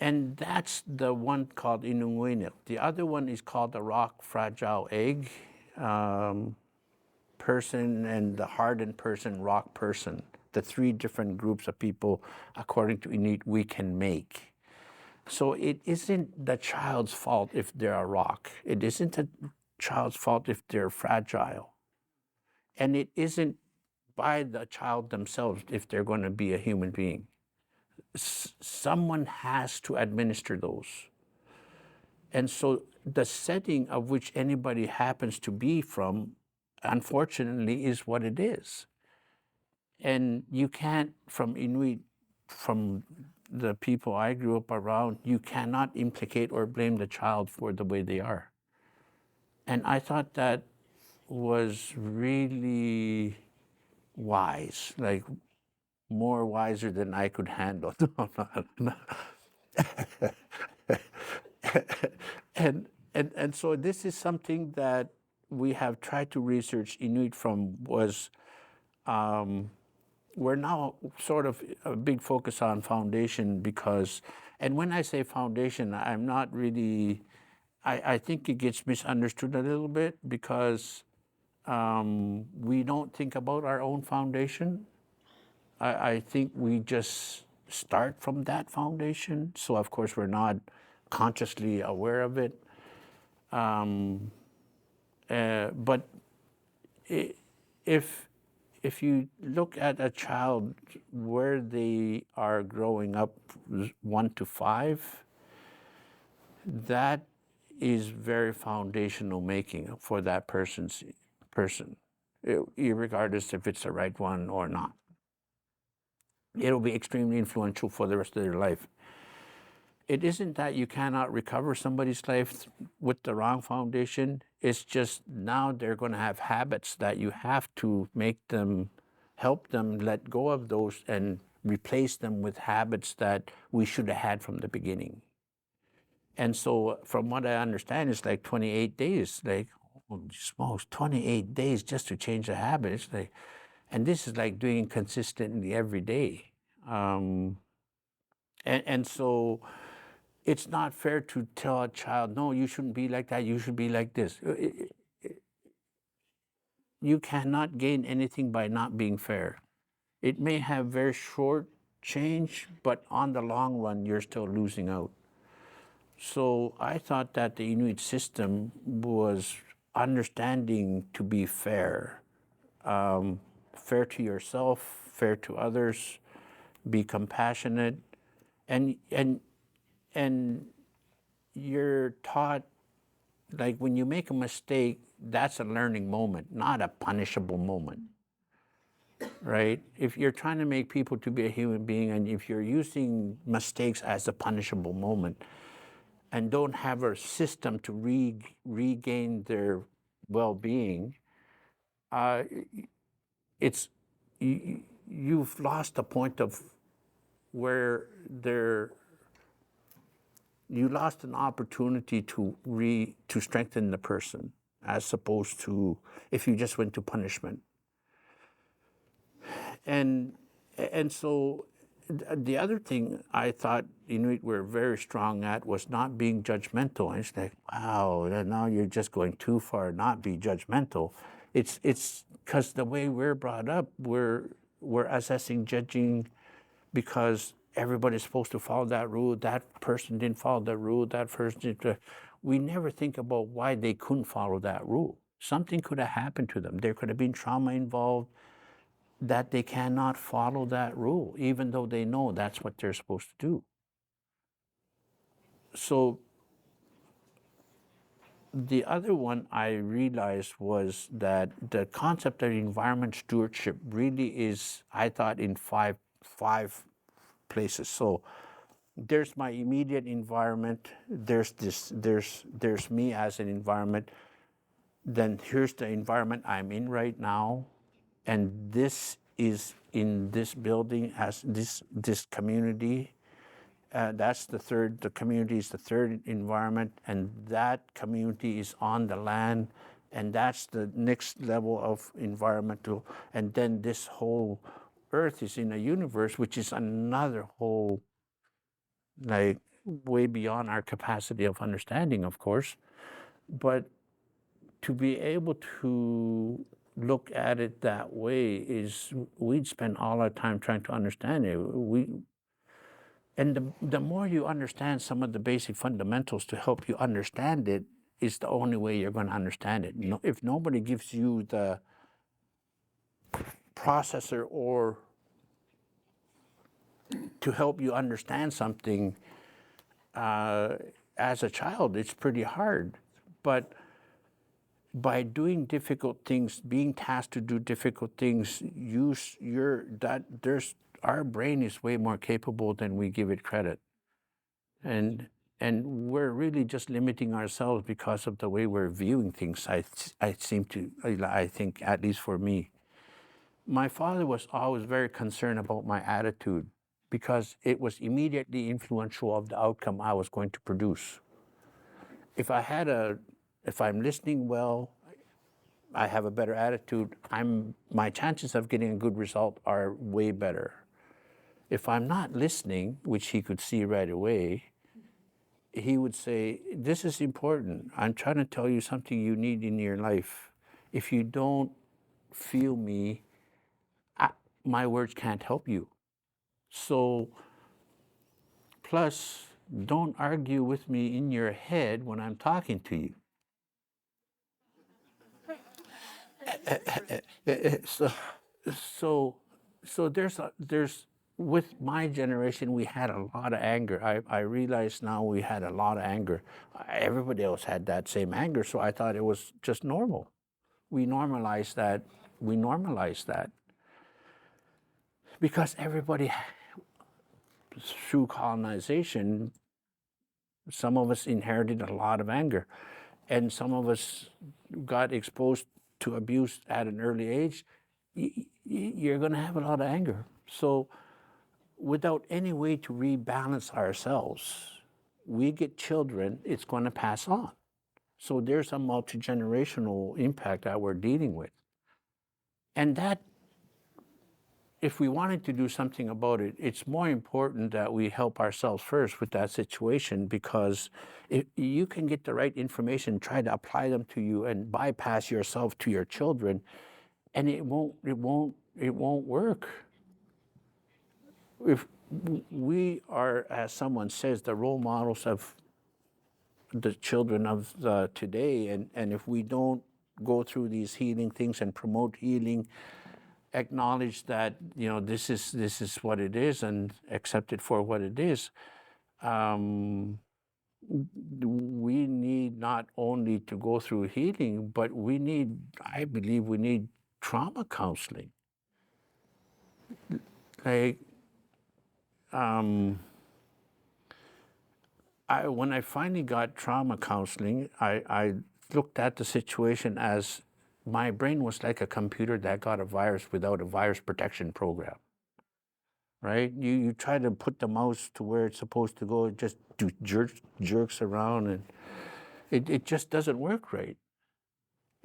that's the one called Inuit. The other one is called the rock fragile egg person and the hardened person, rock person. The three different groups of people, according to Inuit, we can make. So it isn't the child's fault if they're a rock. It isn't a child's fault if they're fragile. And it isn't by the child themselves if they're going to be a human being. Someone has to administer those. And so the setting of which anybody happens to be from, unfortunately, is what it is. And you can't, from Inuit, from the people I grew up around, you cannot implicate or blame the child for the way they are. And I thought that was really wise, like more wiser than I could handle. And so this is something that we have tried to research Inuit from was, we're now sort of a big focus on foundation because, and when I say foundation, I'm not really, I think it gets misunderstood a little bit because we don't think about our own foundation. I think we just start from that foundation. So of course we're not consciously aware of it. But if you look at a child where they are growing up 1 to 5, that is very foundational making for that person, regardless if it's the right one or not. It'll be extremely influential for the rest of their life. It isn't that you cannot recover somebody's life with the wrong foundation. It's just now they're going to have habits that you have to make them, help them let go of those and replace them with habits that we should have had from the beginning. And so from what I understand, it's like 28 days, like, oh, smokes, 28 days just to change a habit. It's like, and this is like doing it consistently every day. And so it's not fair to tell a child, no, you shouldn't be like that, you should be like this. You cannot gain anything by not being fair. It may have very short change, but on the long run, you're still losing out. So I thought that the Inuit system was understanding to be fair, fair to yourself, fair to others, be compassionate, and you're taught, like when you make a mistake, that's a learning moment, not a punishable moment, right? If you're trying to make people to be a human being, and if you're using mistakes as a punishable moment, and don't have a system to regain their well-being, you've lost the point of where you lost an opportunity to strengthen the person, as opposed to if you just went to punishment. And so the other thing I thought Inuit were very strong at was not being judgmental. And it's like, wow, now you're just going too far, not be judgmental. It's because the way we're brought up, we're assessing, judging, because everybody's supposed to follow that rule. That person didn't follow that rule. That person didn't. We never think about why they couldn't follow that rule. Something could have happened to them. There could have been trauma involved, that they cannot follow that rule, even though they know that's what they're supposed to do. So the other one I realized was that the concept of environment stewardship really is, I thought, in five places. So there's my immediate environment, there's me as an environment, then here's the environment I'm in right now, and this is in this building as this community. That's the third. The community is the third environment, and that community is on the land, and that's the next level of environmental. And then this whole Earth is in a universe, which is another whole, like, way beyond our capacity of understanding, of course. But to be able to look at it that way is, we'd spend all our time trying to understand it. And the more you understand some of the basic fundamentals to help you understand it, is the only way you're going to understand it. If nobody gives you the processor or to help you understand something, as a child, it's pretty hard. But by doing difficult things, being tasked to do difficult things, our brain is way more capable than we give it credit. And we're really just limiting ourselves because of the way we're viewing things. I think, at least for me. My father was always very concerned about my attitude, because it was immediately influential of the outcome I was going to produce. If I'm listening well, I have a better attitude, my chances of getting a good result are way better. If I'm not listening, which he could see right away, he would say, this is important. I'm trying to tell you something you need in your life. If you don't feel me, my words can't help you. So, plus, don't argue with me in your head when I'm talking to you. So there's with my generation, we had a lot of anger. I realize now we had a lot of anger. Everybody else had that same anger, so I thought it was just normal. We normalized that. Because everybody, through colonization, some of us inherited a lot of anger, and some of us got exposed to abuse at an early age. You're going to have a lot of anger. So without any way to rebalance ourselves, we get children, it's going to pass on. So there's a multi-generational impact that we're dealing with. And that, if we wanted to do something about it, it's more important that we help ourselves first with that situation, because if you can get the right information, try to apply them to you and bypass yourself to your children, and it won't work. If we are, as someone says, the role models of the children of today, and if we don't go through these healing things and promote healing, acknowledge that this is what it is and accept it for what it is. We need not only to go through healing, but I believe we need trauma counseling. Like, when I finally got trauma counseling, I looked at the situation as my brain was like a computer that got a virus without a virus protection program. Right? You try to put the mouse to where it's supposed to go, it just jerks around, and it just doesn't work right.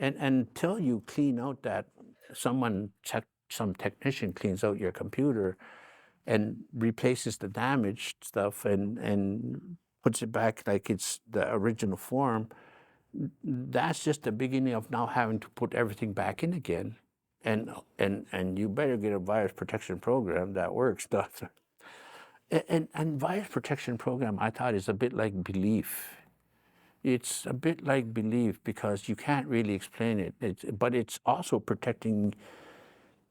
And until you clean out that, some technician cleans out your computer and replaces the damaged stuff and puts it back like it's the original form, that's just the beginning of now having to put everything back in again. And you better get a virus protection program that works. And virus protection program, I thought, is a bit like belief. It's a bit like belief because you can't really explain it. But it's also protecting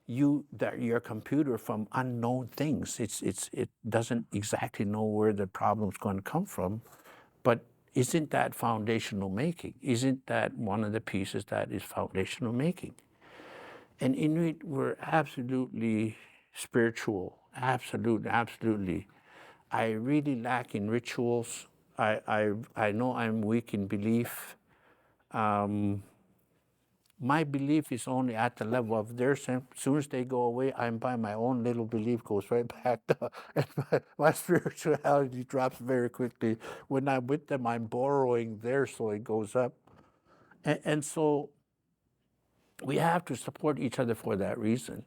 your computer from unknown things. It doesn't exactly know where the problem's going to come from, but isn't that foundational making? Isn't that one of the pieces that is foundational making? And Inuit were absolutely spiritual, absolutely. I really lack in rituals. I know I'm weak in belief. My belief is only at the level of theirs. As soon as they go away, I'm by my own little belief goes right back down. And my spirituality drops very quickly. When I'm with them, I'm borrowing theirs, so it goes up. And so we have to support each other for that reason,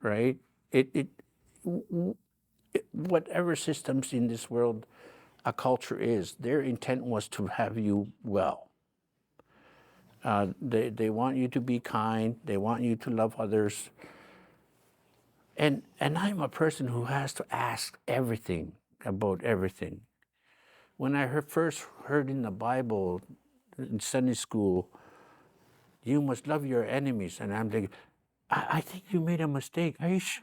right? Whatever systems in this world a culture is, their intent was to have you well. They want you to be kind. They want you to love others. And I'm a person who has to ask everything about everything. When I first heard in the Bible, in Sunday school, you must love your enemies. And I'm thinking, I think you made a mistake. Are you sure?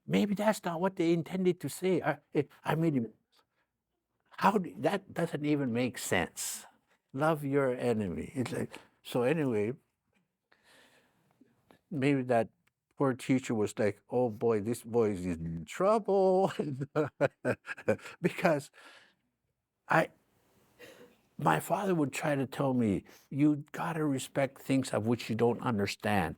Maybe that's not what they intended to say. I made it. That doesn't even make sense. Love your enemy. It's like, so anyway, maybe that poor teacher was like, oh boy, this boy is in trouble. Because my father would try to tell me, you gotta respect things of which you don't understand.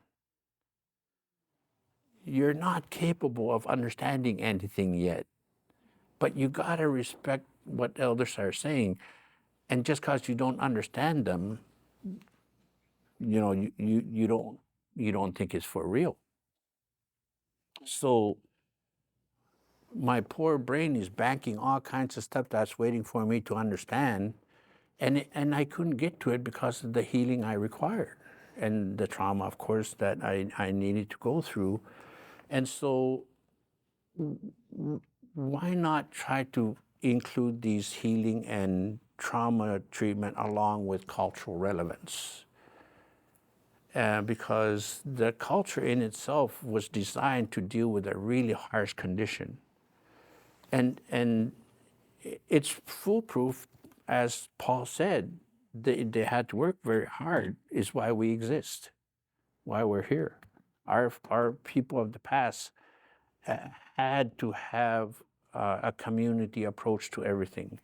You're not capable of understanding anything yet, but you gotta respect what elders are saying. And just because you don't understand them, you don't think it's for real. So my poor brain is banking all kinds of stuff that's waiting for me to understand, and I couldn't get to it because of the healing I required and the trauma, of course, that I needed to go through. And so why not try to include these healing and trauma treatment along with cultural relevance? Because the culture in itself was designed to deal with a really harsh condition. And it's foolproof, as Paul said. They had to work very hard, is why we exist, why we're here. Our people of the past had to have a community approach to everything.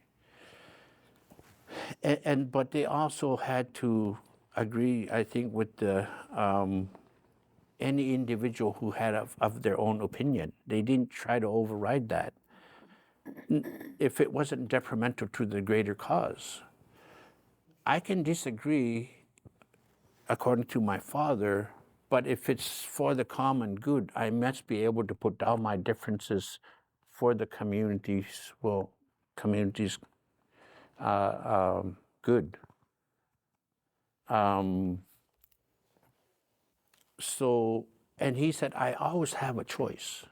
But they also had to agree, I think, with any individual who had of their own opinion. They didn't try to override that if it wasn't detrimental to the greater cause. I can disagree according to my father, but if it's for the common good, I must be able to put down my differences for the community's good. So, and he said, I always have a choice.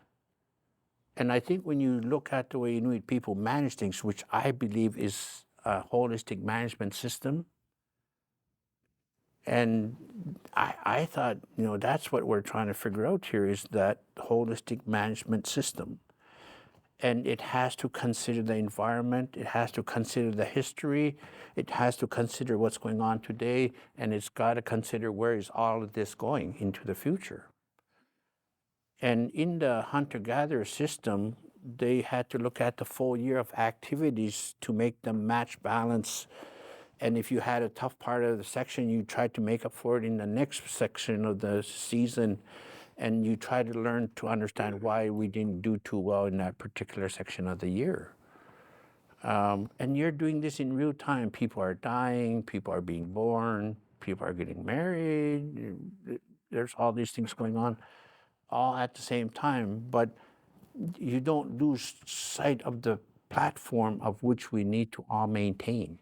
And I think when you look at the way Inuit people manage things, which I believe is a holistic management system, And I thought, that's what we're trying to figure out here is that holistic management system. And it has to consider the environment, it has to consider the history, it has to consider what's going on today, and it's got to consider where is all of this going into the future. And in the hunter-gatherer system, they had to look at the full year of activities to make them match balance. And if you had a tough part of the section, you tried to make up for it in the next section of the season. And you try to learn to understand why we didn't do too well in that particular section of the year. And you're doing this in real time. People are dying, people are being born, people are getting married. There's all these things going on all at the same time. But you don't lose sight of the platform of which we need to all maintain.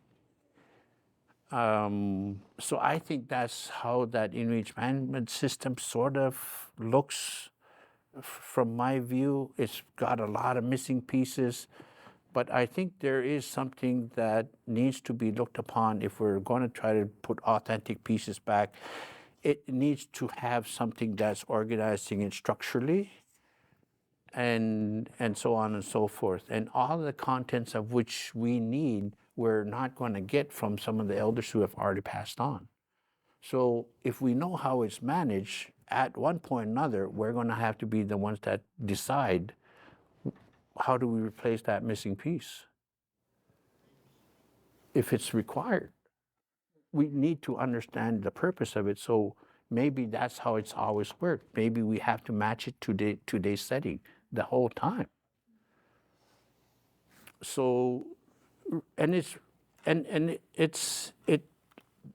So I think that's how that Inuit management system sort of looks. From my view, it's got a lot of missing pieces, but I think there is something that needs to be looked upon if we're going to try to put authentic pieces back. It needs to have something that's organizing it structurally and so on and so forth. And all the contents of which we need, we're not going to get from some of the elders who have already passed on. So if we know how it's managed, at one point or another, we're going to have to be the ones that decide how do we replace that missing piece if it's required. We need to understand the purpose of it. So maybe that's how it's always worked. Maybe we have to match it to today's setting the whole time. So,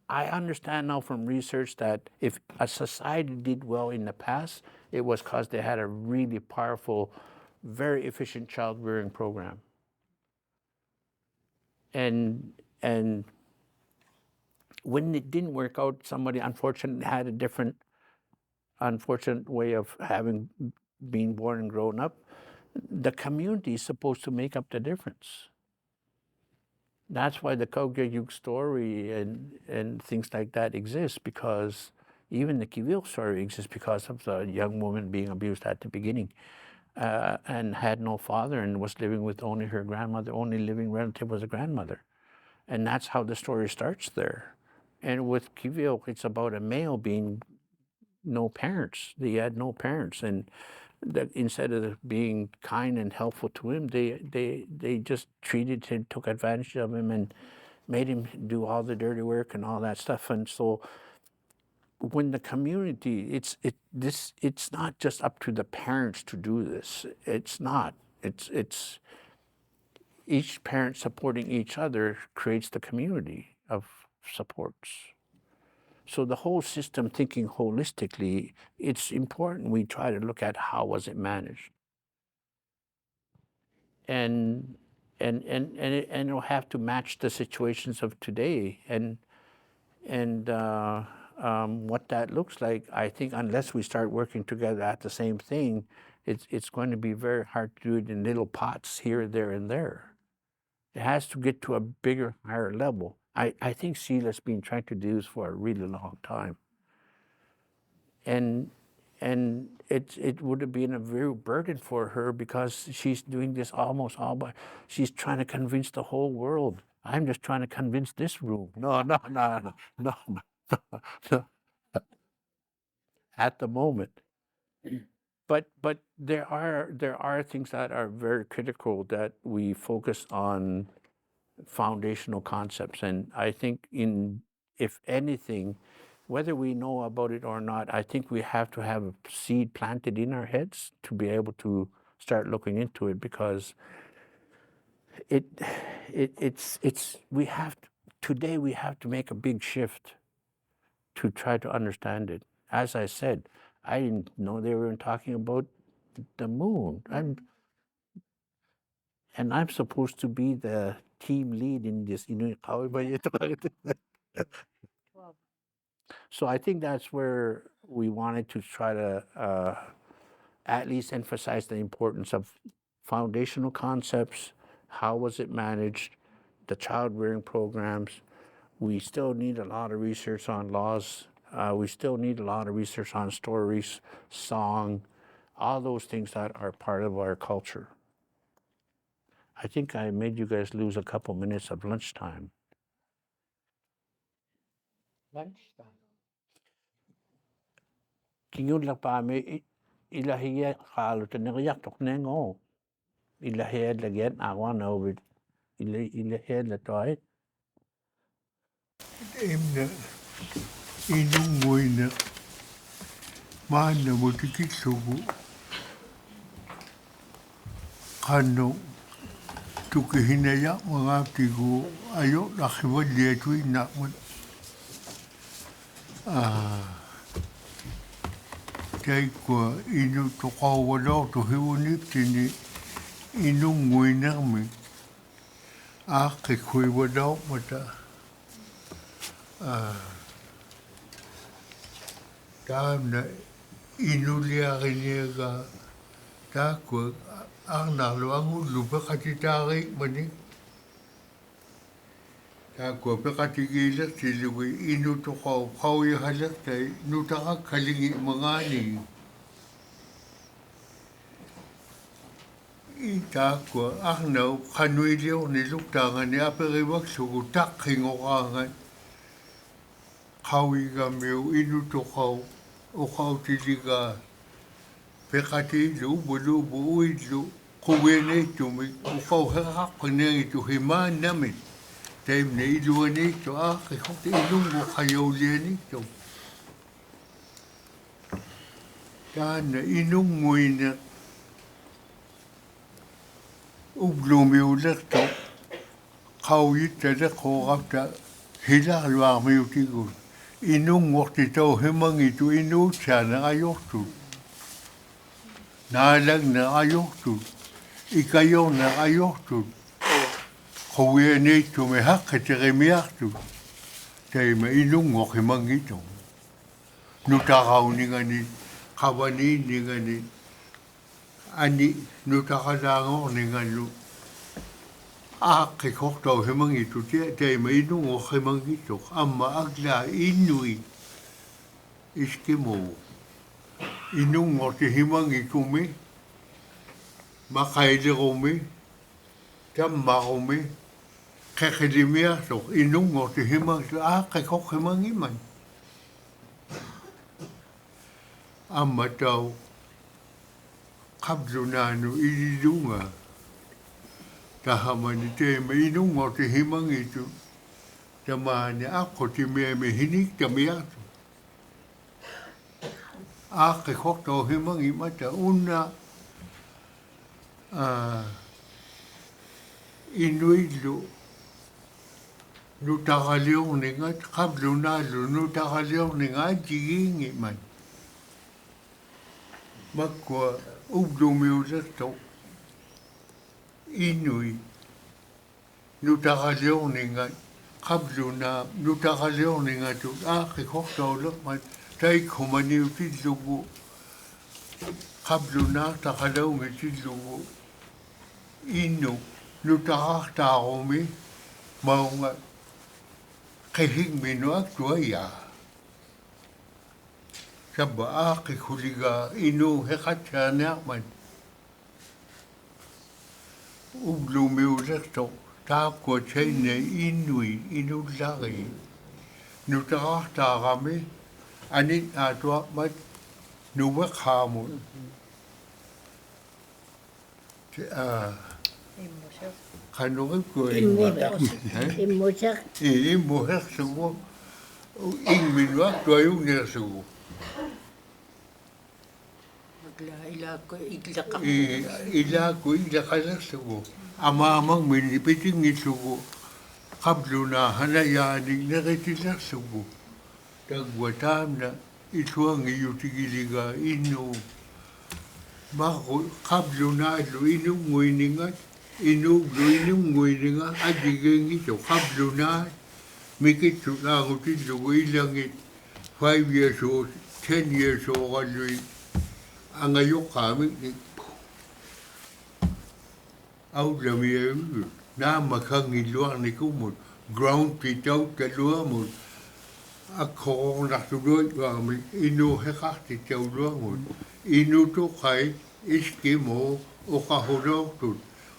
I understand now from research that if a society did well in the past, it was because they had a really powerful, very efficient child-rearing program. And when it didn't work out, somebody unfortunately had a different unfortunate way of having been born and grown up. The community is supposed to make up the difference. That's why the Qaujigiartiit story and things like that exist, because even the Quluaq story exists because of the young woman being abused at the beginning and had no father and was living with only her grandmother. Only living relative was a grandmother. And that's how the story starts there. And with Quluaq, it's about a male being no parents. He had no parents. And that instead of being kind and helpful to him, they just treated him, took advantage of him, and made him do all the dirty work and all that stuff. And so, when the community, it's not just up to the parents to do this. It's not. It's each parent supporting each other creates the community of supports. So the whole system, thinking holistically, it's important we try to look at how was it managed. And it'll have to match the situations of today and what that looks like. I think unless we start working together at the same thing, it's going to be very hard to do it in little pots here, there, and there. It has to get to a bigger, higher level. I think Sheila's been trying to do this for a really long time. And it would have been a very burden for her because she's doing this almost all by, she's trying to convince the whole world. I'm just trying to convince this room. No. At the moment. But there are things that are very critical that we focus on foundational concepts. And I think if anything, whether we know about it or not, I think we have to have a seed planted in our heads to be able to start looking into it, because today we have to make a big shift to try to understand it. As I said, I didn't know they were talking about the moon. I'm supposed to be the team lead in this Inuit. So I think that's where we wanted to try to at least emphasize the importance of foundational concepts. How was it managed? The child rearing programs. We still need a lot of research on laws. We still need a lot of research on stories, song, all those things that are part of our culture. I think I made you guys lose a couple minutes of lunchtime. Lunchtime. Kingun la pa me ilahia kalu teneriak tok nengo. Ilahia laget awan over ilahia la toy. Em nè, inung ngồi nè, mà nè một cái sugu, kano, tu cái hinaya mga tigo, ayo lakiwa lietui nak mo, kay ko inu to kawalo to hiwunip tini inung ngồi nè mi, cái khui wadaw mata. Tamna inulia rinega ta ko ang naluang lupa katitari mani ta ko pe katigila tilui inu to kau ya halak tai nutaka kalingi mangani ita ko ang nau kanui leo ni luktangan ni aperiwak sugu tak hingokangan kawi ga meu inu to kau o kau tiliga pekati lu bulu bui lu kuwene tu mi o kau hak pene tu hima nami tem nei lu ni to a ke kau te lungo kayo le ni to kan inung muina o lu meu le to kau yita le ko gata hila lu a meu tigu inung wakti tau hemangi tu inu chana ayoktu. Nalang na ayoktu. Ikayo na ayoktu. Kawe ne tu me hakatire miaktu. Tay me inung wak hemangi tu. Nutakau ni ngani, kawani ni ngani, ani nutakalango ni nganu. Ke kok tau hemangi tu te me inung wak hemangi tu. Amma agla Inuit Eskimo. Inung wak te hemangi kumi. Makaile kumi. Tamma kumi. Kekelimia tu. Inung wak te hemangi tu. Ke kok hemangi man. Amma tau kabzunanu ililunga. Tahamani te me inung wak te hemangi tu. Tamani ako te me hinik te mea tu. Ke kok tau hemangi mata una Inuit lu nutakaliong ni nga kablunalu nutakaliong ni nga jigingi man. Makwa ublumiulat to Inuit nutakaliong ni nga kabluna nutakaliong ni nga tu ke kok tau lak man tay kumaniw ti lugu kabluna takalaw nga ti lugu inu nutakak tao mi maunga kahing minuak tuaya saba ke kuliga inu hekat siya man ublumiulat to Tako chay na Inuit, inulaki. Nutakakta kami, anit atwa mat nuwak hamon. Kanungin ko Imusak. imuhak sugo. Ingminwak tuwayong nila sugo. Ila ko iglakalas sugo. Amamang minipiting isugo. Kablo na hanayanig na kitilas sugo. Tagwatam na ito ang iyutigiliga ino. Mako kablo na ilo inong nguiningat. Inuglo inong nguiningat. Adigeng ito kablo na. Mikit lang ito lugo ilangit. 5 years old, 10 years old kaloy. Ang ayok kami au la mi na makang iluang ni kumut ground titau te lua mo a korong na tudoi wa mi inu heka te tau lua mo inu to kai iski mo o ka horo tu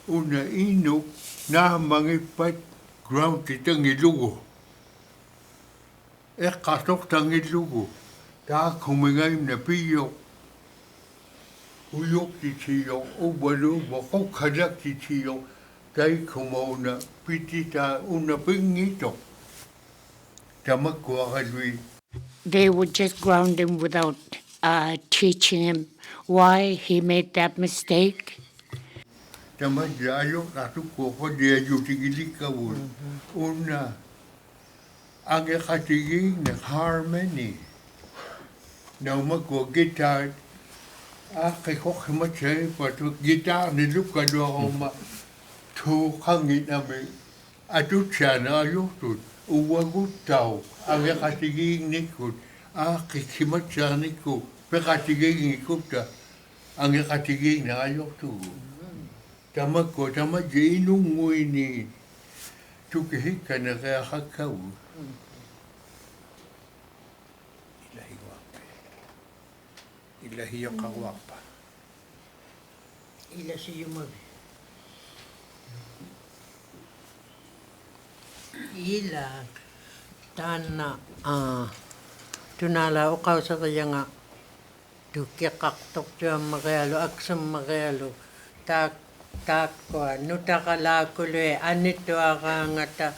una inu na mangi pat ground titangi lugo e ka tok tangi lugo ta kumingai na piyo uyok ti tiyo o walu mo ko kadak ti tiyo tai kumona pitita una pingito tamakwa lui. They would just ground him without teaching him why he made that mistake. Tamajayo natu ko dia yutigilika wul una ange khatigi ne harmony na makwa guitar a ke ko khmache patu guitar ni luka do ma tu khangi na me atu chana yo tu uwa gutau ange khatigi ni ku a ke khmache ni ku pe khatigi ni ku ta ange khatigi na yo tu tamako tamaje inu ngui ni tuke hika na rea hakau. Ilahi o kawapa. Ila si yumabi. Ila tana tunala o kau sa kaya nga tukikaktok siya magayalo aksam magayalo takwa nutakalakuloy anito akangata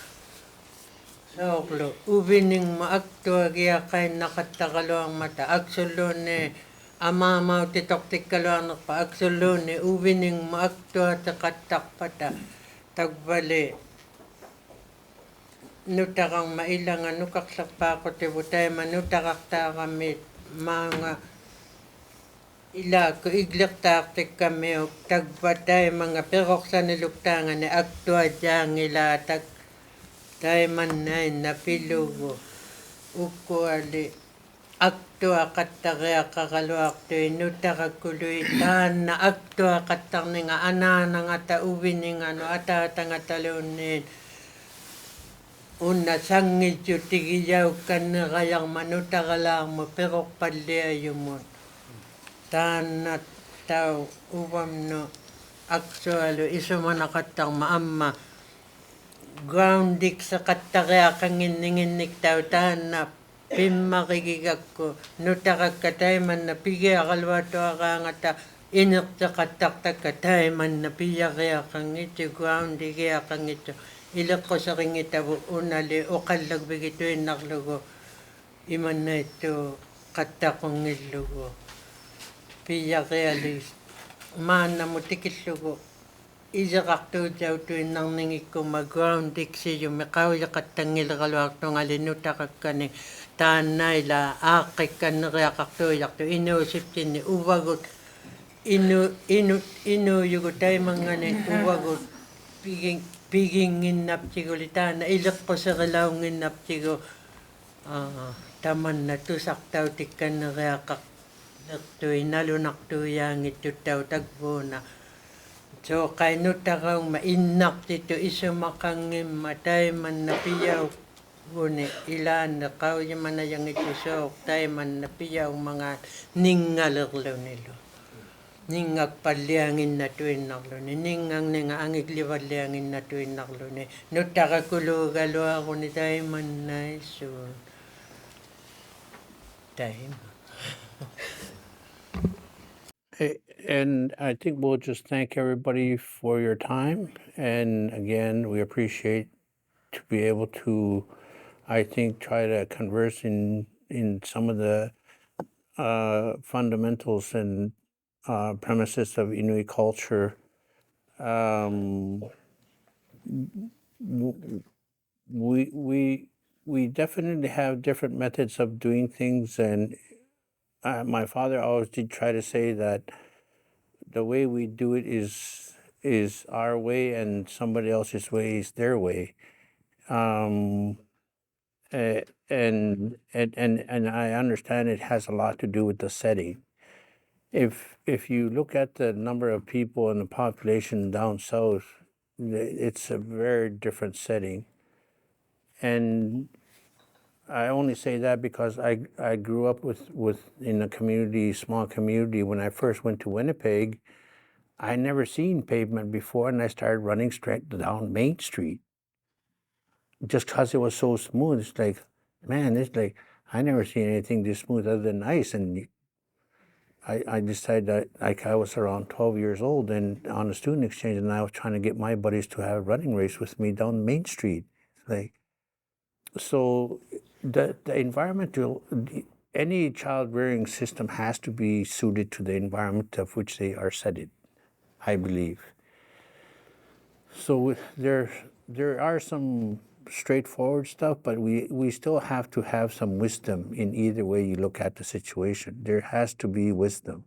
soklo ubining maaktua kaya kay nakatakalo ang mata aksulo ni amamaw titok tikalo ang pa aksulo ni ubining maaktua takatakpata tagbali nutakang mailangan nukaksak ko tibutay manutakakta kami mga ila ko iglak taktik kami o tagbatay mga perok sa niluktangan ni aktua diyang ila tay man na pilugo uko ali aktua katakaya kakaluak to inutakakuloy na aktua katang nga anana nga taubin nga no atata nga talunin una sangit yung tigiyaw ka na kayang manutakalang mo perok paliayo mo tanat tao ubam no actualo iso man nakatang maama groundik sa katakaya kangininginik tao tanap pimakikigak ko nutakag katay man napigay akalwa to akangata inak sa kataktak katay man napiya kaya kang ito groundik kaya kang ito ilak ko sa kingita unali o kalagbig ito inaklugo iman na ito katakong ilugo piya kaya lis mana mo tikitlugo isa kakto jaw to nang ningik ko mag-ground diksi yung makaw ya katangil kalwak to nga linuta kakani tanay la akik kan kaya kakto yakto inosip tini uwagot inu yugutay mga ni uwagot piging nginap tigo litana ilak po sa kalaw nginap tigo taman na to saktaw tikan na kaya kaktoy nalunak to yang ito taw tagbo na so kay nutakang mainak dito iso makangim matay man napiyaw guni ilan na kaw yung man na yung ito so tay man napiyaw mga ningalaglaw nilo ningag paliangin na tuwin naklo ni ningang angig liwaliangin na tuwin naklo ni nutakakulo galo ako ni tay man na iso tay And I think we'll just thank everybody for your time. And again, we appreciate to be able to, I think, try to converse in some of the fundamentals and premises of Inuit culture. We definitely have different methods of doing things, and my father always did try to say that the way we do it is our way, and somebody else's way is their way. And I understand it has a lot to do with the setting. If you look at the number of people and the population down south, it's a very different setting. And I only say that because I grew up in a community, small community. When I first went to Winnipeg, I never seen pavement before, and I started running straight down Main Street just because it was so smooth. It's like, man, it's like I never seen anything this smooth other than ice. And I decided that, like, I was around 12 years old and on a student exchange, and I was trying to get my buddies to have a running race with me down Main Street. Like, so the environmental, any child rearing system has to be suited to the environment of which they are set in, I believe. So there are some straightforward stuff, but we still have to have some wisdom in either way you look at the situation. There has to be wisdom.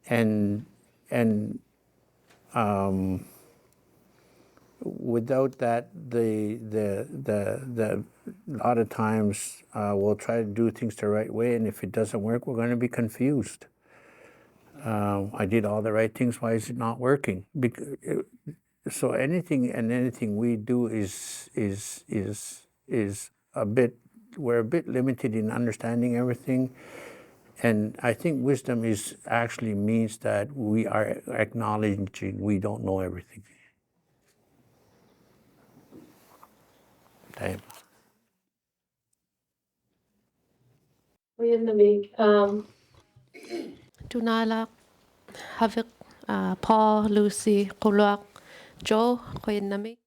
And without that, the lot of times we'll try to do things the right way, and if it doesn't work, we're going to be confused. I did all the right things. Why is it not working? So anything we do is a bit. We're a bit limited in understanding everything, and I think wisdom actually means that we are acknowledging we don't know everything. Time. Tunalaak, Haviq, Paul, Lucy, Quluaq, Joe, Namik.